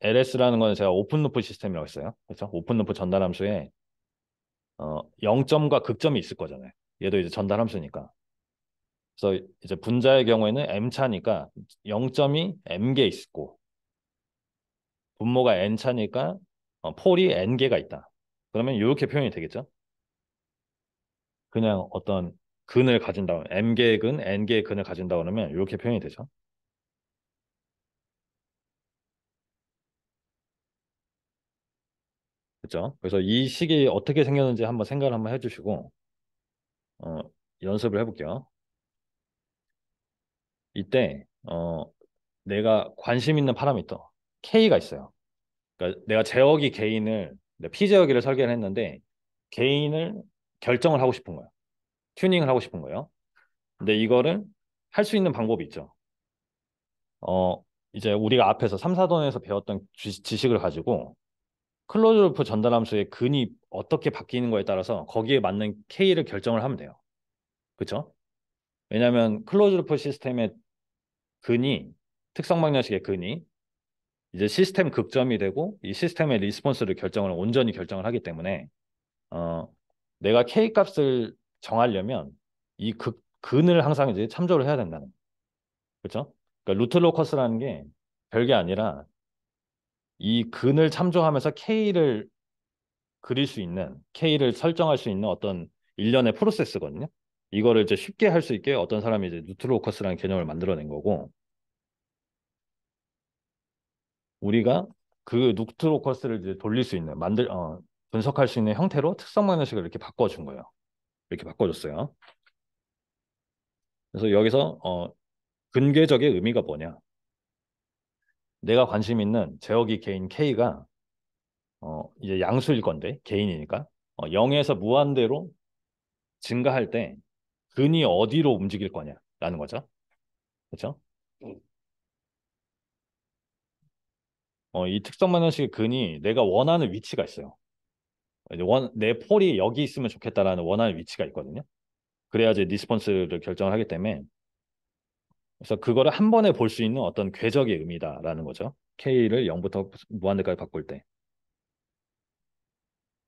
LS라는 거는 제가 오픈 루프 시스템이라고 했어요. 그렇죠? 오픈 루프 전달 함수에 0점과 극점이 있을 거잖아요. 얘도 이제 전달 함수니까. 그래서 이제 분자의 경우에는 m차니까 0점이 m개 있고 분모가 n차니까 폴이 n개가 있다. 그러면 이렇게 표현이 되겠죠? 그냥 어떤 근을 가진다. m개의 근, n개의 근을 가진다 그러면 이렇게 표현이 되죠. 그렇죠? 그래서 이 식이 어떻게 생겼는지 한번 생각을 한번 해주시고 어, 연습을 해볼게요. 이때 내가 관심 있는 파라미터 K가 있어요. 그러니까 내가 제어기 개인을 피제어기를 설계를 했는데 개인을 결정을 하고 싶은 거예요. 튜닝을 하고 싶은 거예요. 근데 이거를 할 수 있는 방법이 있죠. 어, 이제 우리가 앞에서 3, 4돈에서 배웠던 지식을 가지고 클로즈 루프 전달 함수의 근이 어떻게 바뀌는 거에 따라서 거기에 맞는 K를 결정을 하면 돼요. 그렇죠? 왜냐하면 클로즈 루프 시스템의 근이 특성 방정식의 근이 이제 시스템 극점이 되고 이 시스템의 리스폰스를 온전히 결정을 하기 때문에 어, 내가 K 값을 정하려면 이 근을 항상 이제 참조를 해야 된다는 거예요. 그렇죠? 그러니까 루트 로커스라는 게 별게 아니라 이 근을 참조하면서 K를 설정할 수 있는 어떤 일련의 프로세스거든요. 이거를 이제 쉽게 할 수 있게 어떤 사람이 이제 루트로커스라는 개념을 만들어낸 거고, 우리가 그 루트로커스를 이제 돌릴 수 있는, 분석할 수 있는 형태로 특성 방정식을 이렇게 바꿔준 거예요. 이렇게 바꿔줬어요. 그래서 여기서 근계적의 의미가 뭐냐? 내가 관심 있는 제어기 개인 K가 이제 양수일 건데 개인이니까 0에서 무한대로 증가할 때 근이 어디로 움직일 거냐라는 거죠. 그렇죠? 이 특성 방정식의 근이 내가 원하는 위치가 있어요. 이제 내 폴이 여기 있으면 좋겠다라는 원하는 위치가 있거든요. 그래야지 리스폰스를 결정을 하기 때문에 그래서 그거를 한 번에 볼 수 있는 어떤 궤적의 의미다라는 거죠. K를 0부터 무한대까지 바꿀 때.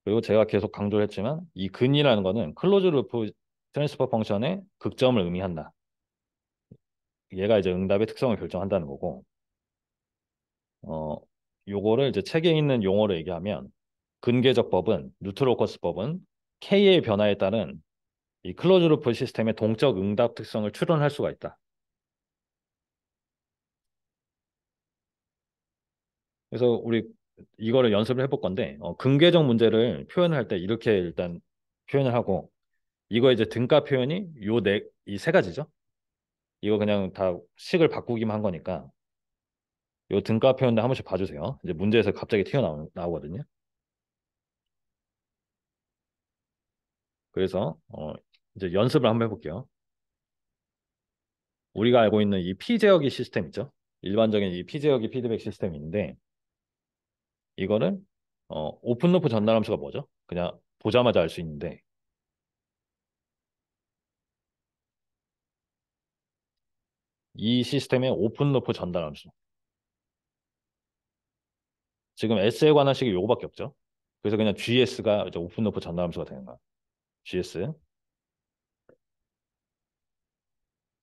그리고 제가 계속 강조를 했지만 이 근이라는 거는 클로즈 루프 트랜스퍼 펑션의 극점을 의미한다. 얘가 이제 응답의 특성을 결정한다는 거고 어 요거를 이제 책에 있는 용어로 얘기하면 근계적법은 뉴트로커스법은 K의 변화에 따른 이 클로즈 루프 시스템의 동적 응답 특성을 추론할 수가 있다. 그래서 우리 이거를 연습을 해볼 건데 근계적 문제를 표현할 때 이렇게 일단 표현을 하고 이거 이제 등가 표현이 이 세 가지죠. 이거 그냥 다 식을 바꾸기만 한 거니까 요 등가 표현도 한 번씩 봐주세요. 이제 문제에서 갑자기 튀어나오거든요. 그래서 이제 연습을 한번 해볼게요. 우리가 알고 있는 이 피제어기 시스템 있죠? 일반적인 이 피제어기 피드백 시스템인데 이거는 오픈 루프 전달 함수가 뭐죠? 그냥 보자마자 알 수 있는데 이 시스템의 오픈 루프 전달 함수. 지금 S에 관한 식이 요거밖에 없죠. 그래서 그냥 GS가 이제 오픈 루프 전달 함수가 되는 거야. GS.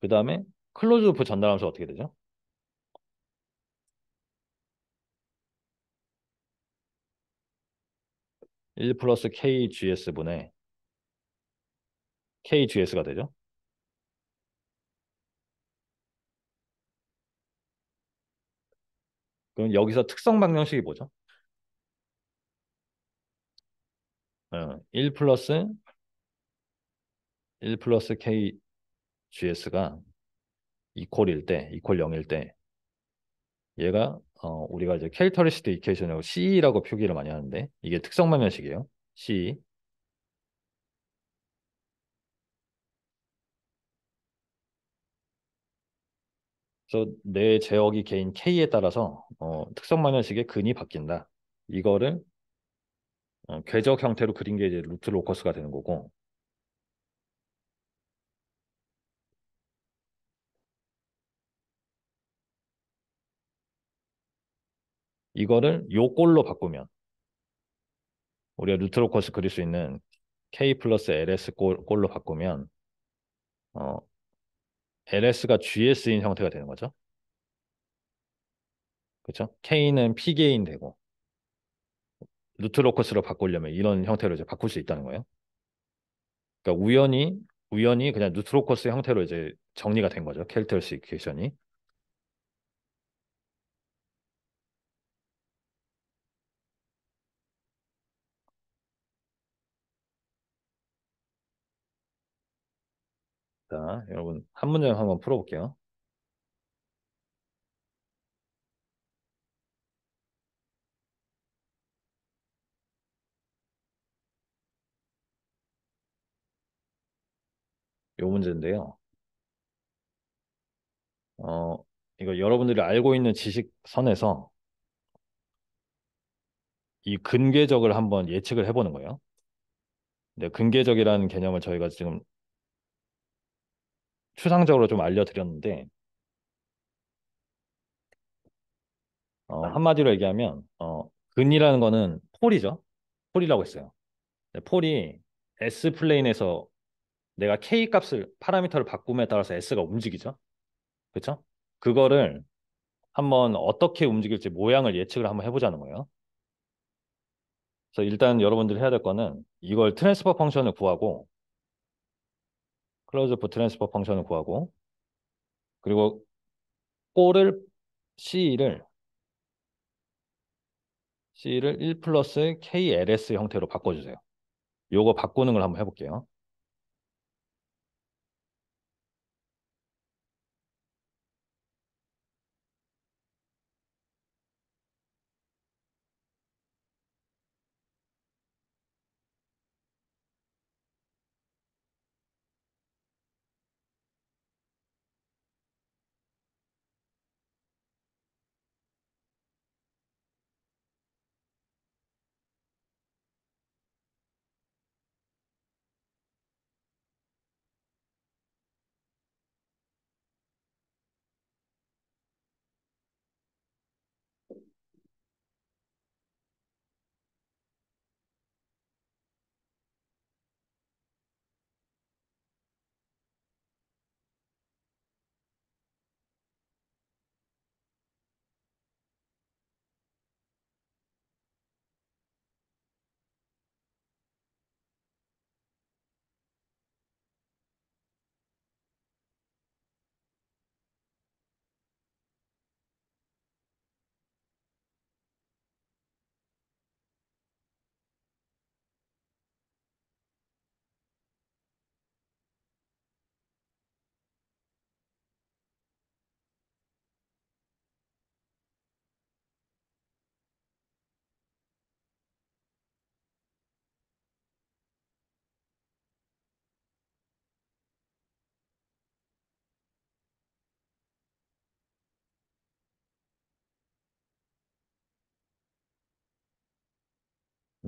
그 다음에 클로즈 루프 전달 함수가 어떻게 되죠? 1 플러스 KGS분의 KGS가 되죠. 그럼 여기서 특성 방정식이 뭐죠? 1 플러스 1 플러스 KGS가 이퀄 0일 때 얘가 우리가 이제 캐릭터리스틱 이퀘이션이라고 C라고 표기를 많이 하는데 이게 특성 방정식이에요. C. 그래서 내 제어기 개인 K에 따라서 특성 방정식의 근이 바뀐다. 이거를 궤적 형태로 그린 게 이제 루트 로커스가 되는 거고 이거를 요 꼴로 바꾸면 우리가 루트 로커스 그릴 수 있는 K 플러스 LS 꼴로 바꾸면 어, LS가 GS인 형태가 되는 거죠. 그렇죠? K는 P게인 되고 루트 로커스로 바꾸려면 이런 형태로 이제 바꿀 수 있다는 거예요. 그러니까 우연히 그냥 루트 로커스 형태로 이제 정리가 된 거죠. 캐릭터리스틱 이퀘이션이. 자, 여러분 한 문제 한번 풀어볼게요. 요 문제인데요. 어, 이거 여러분들이 알고 있는 지식 선에서 이 근계적을 한번 예측을 해보는 거예요. 네, 근계적이라는 개념을 저희가 지금 추상적으로 좀 알려드렸는데 한마디로 얘기하면 근이라는 거는 폴이죠. 폴이라고 했어요. 네, 폴이 S 플레인에서 내가 K 값을 파라미터를 바꿈에 따라서 S가 움직이죠. 그렇죠? 그거를 한번 어떻게 움직일지 모양을 예측을 한번 해보자는 거예요. 그래서 일단 여러분들이 해야 될 거는 이걸 트랜스퍼 펑션을 구하고 클로즈오프 트랜스퍼 펑션을 구하고 그리고 꼴을 C를 C를 1 플러스 KLS 형태로 바꿔주세요. 요거 바꾸는 걸 한번 해볼게요.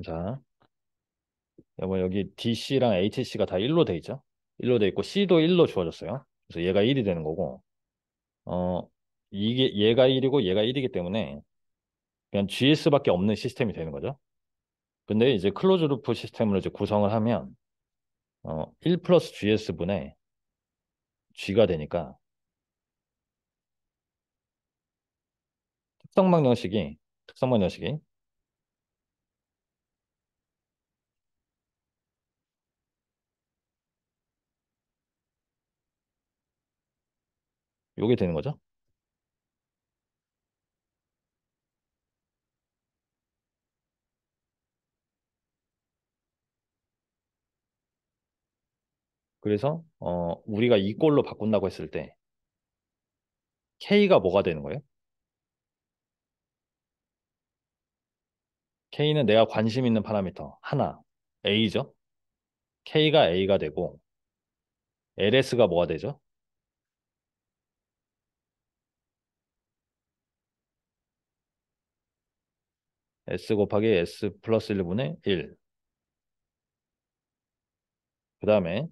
자, 여기 DC랑 HC가 다 1로 돼 있죠? 1로 돼 있고 C도 1로 주어졌어요. 그래서 얘가 1이 되는 거고 어 이게 얘가 1이고 얘가 1이기 때문에 그냥 GS밖에 없는 시스템이 되는 거죠. 근데 이제 클로즈 루프 시스템으로 이제 구성을 하면 1 플러스 GS분의 G가 되니까 특성방정식이 요게 되는 거죠. 그래서 우리가 이 꼴로 바꾼다고 했을 때 K가 뭐가 되는 거예요? K는 내가 관심 있는 파라미터 하나 A죠. K가 A가 되고 LS가 뭐가 되죠? S 곱하기 S 플러스 1분의 1. 그 다음에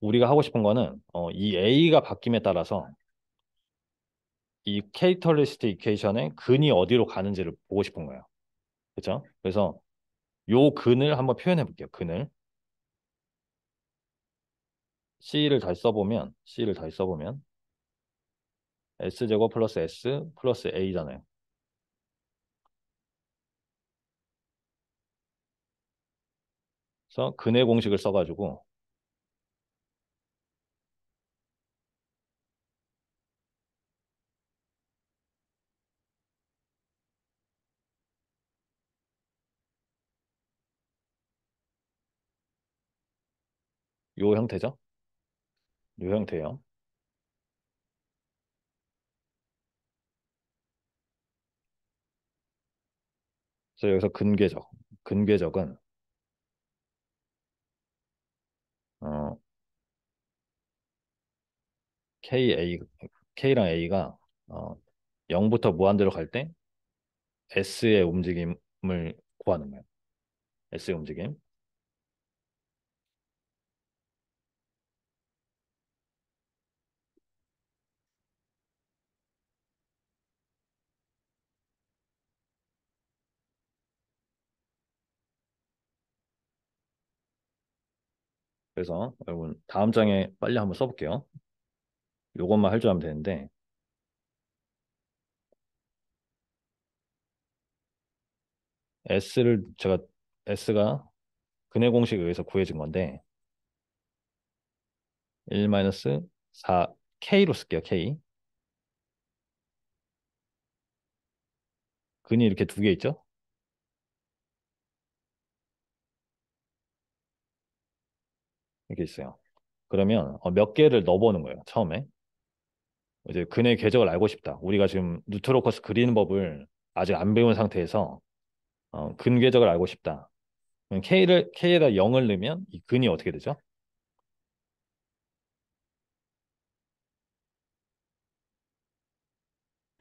우리가 하고 싶은 거는 이 A가 바뀜에 따라서 이 캐릭터리스틱 이퀘이션의 근이 어디로 가는지를 보고 싶은 거예요. 그렇죠? 그래서 요 근을 한번 표현해 볼게요. 근을 C를 다시 써보면 S제곱 플러스 S 플러스 A잖아요. 그래서 근의 공식을 써가지고 요 형태죠. 요 형태예요. 그래서 여기서 근궤적은 어, KA, K랑 A가 0부터 무한대로 갈 때 S의 움직임을 구하는 거예요. S의 움직임. 그래서 여러분 다음 장에 빨리 한번 써볼게요. 요것만 할 줄 알면 되는데 S가 근해 공식에 의해서 구해진 건데 1-4 K로 쓸게요. K. 근이 이렇게 두 개 있죠? 이렇게 있어요. 그러면 몇 개를 넣어보는 거예요. 처음에. 이제 근의 궤적을 알고 싶다. 우리가 지금 뉴트로커스 그리는 법을 아직 안 배운 상태에서 근 궤적을 알고 싶다. 그럼 K에다 0을 넣으면 이 근이 어떻게 되죠?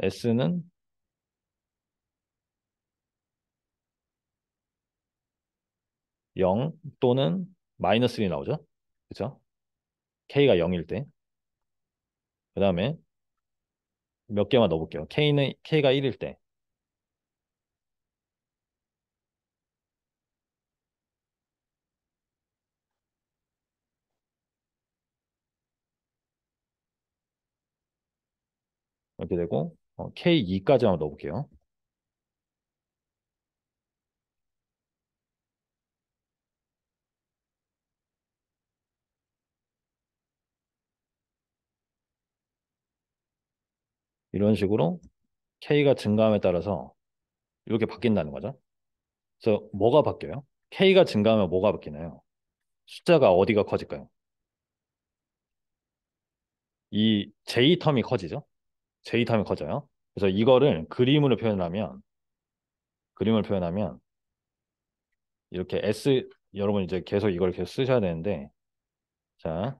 S는 0 또는 마이너스 1이 나오죠? 그죠? K가 0일 때. 그 다음에 몇 개만 넣어볼게요. K가 1일 때. 이렇게 되고 K2까지만 넣어볼게요. 이런 식으로 K가 증가함에 따라서 이렇게 바뀐다는 거죠. 그래서 뭐가 바뀌어요? K가 증가하면 뭐가 바뀌나요? 숫자가 어디가 커질까요? 이 J 텀이 커지죠? J 텀이 커져요. 그래서 이거를 그림을 표현하면 이렇게 여러분 이제 계속 이걸 계속 쓰셔야 되는데 자,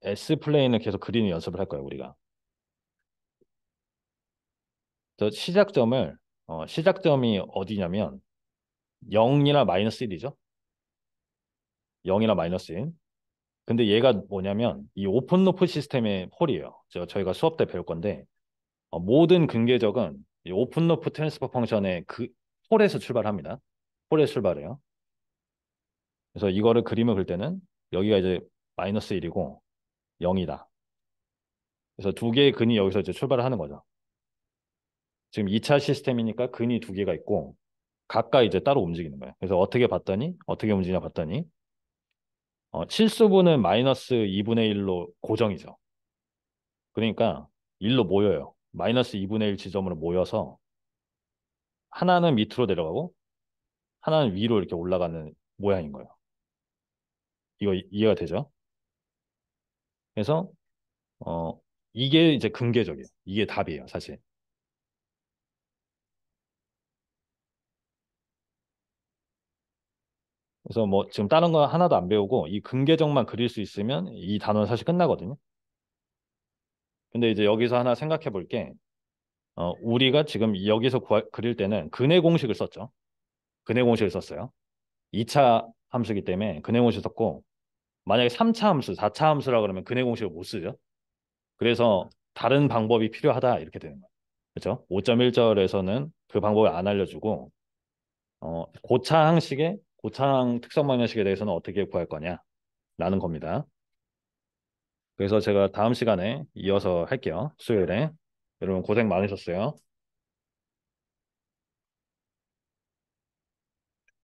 S 플레인을 계속 그리는 연습을 할 거예요, 우리가. 그래서 시작점이 어디냐면 0이나 마이너스 1이죠. 0이나 마이너스 1. 근데 얘가 뭐냐면 이 오픈 루프 시스템의 폴이에요. 저희가 수업 때 배울 건데 모든 근계적은 이 오픈 루프 트랜스퍼 펑션의 그 폴에서 출발합니다. 폴에서 출발해요. 그래서 이거를 그림을 그릴 때는 여기가 이제 마이너스 1이고 0이다. 그래서 두 개의 근이 여기서 이제 출발을 하는 거죠. 지금 2차 시스템이니까 근이 두 개가 있고 각각 이제 따로 움직이는 거예요. 그래서 어떻게 움직이냐 봤더니 실수분은 마이너스 2분의 1로 고정이죠. 그러니까 1로 모여요. 마이너스 2분의 1 지점으로 모여서 하나는 밑으로 내려가고 하나는 위로 이렇게 올라가는 모양인 거예요. 이거 이해가 되죠? 그래서 어 이게 이제 근계적이에요. 이게 답이에요, 사실. 그래서 뭐 지금 다른 거 하나도 안 배우고 이 근계적만 그릴 수 있으면 이 단어는 사실 끝나거든요. 근데 이제 여기서 하나 생각해 볼 게, 우리가 지금 여기서 그릴 때는 근의 공식을 썼죠. 근의 공식을 썼어요. 2차 함수기 때문에 근의 공식을 썼고, 만약에 3차 함수, 4차 함수라 그러면 근의 공식을 못 쓰죠. 그래서 다른 방법이 필요하다 이렇게 되는 거예요. 그렇죠? 5.1절에서는 그 방법을 안 알려주고, 고차항 특성 방정식에 대해서는 어떻게 구할 거냐라는 겁니다. 그래서 제가 다음 시간에 이어서 할게요. 수요일에. 여러분 고생 많으셨어요.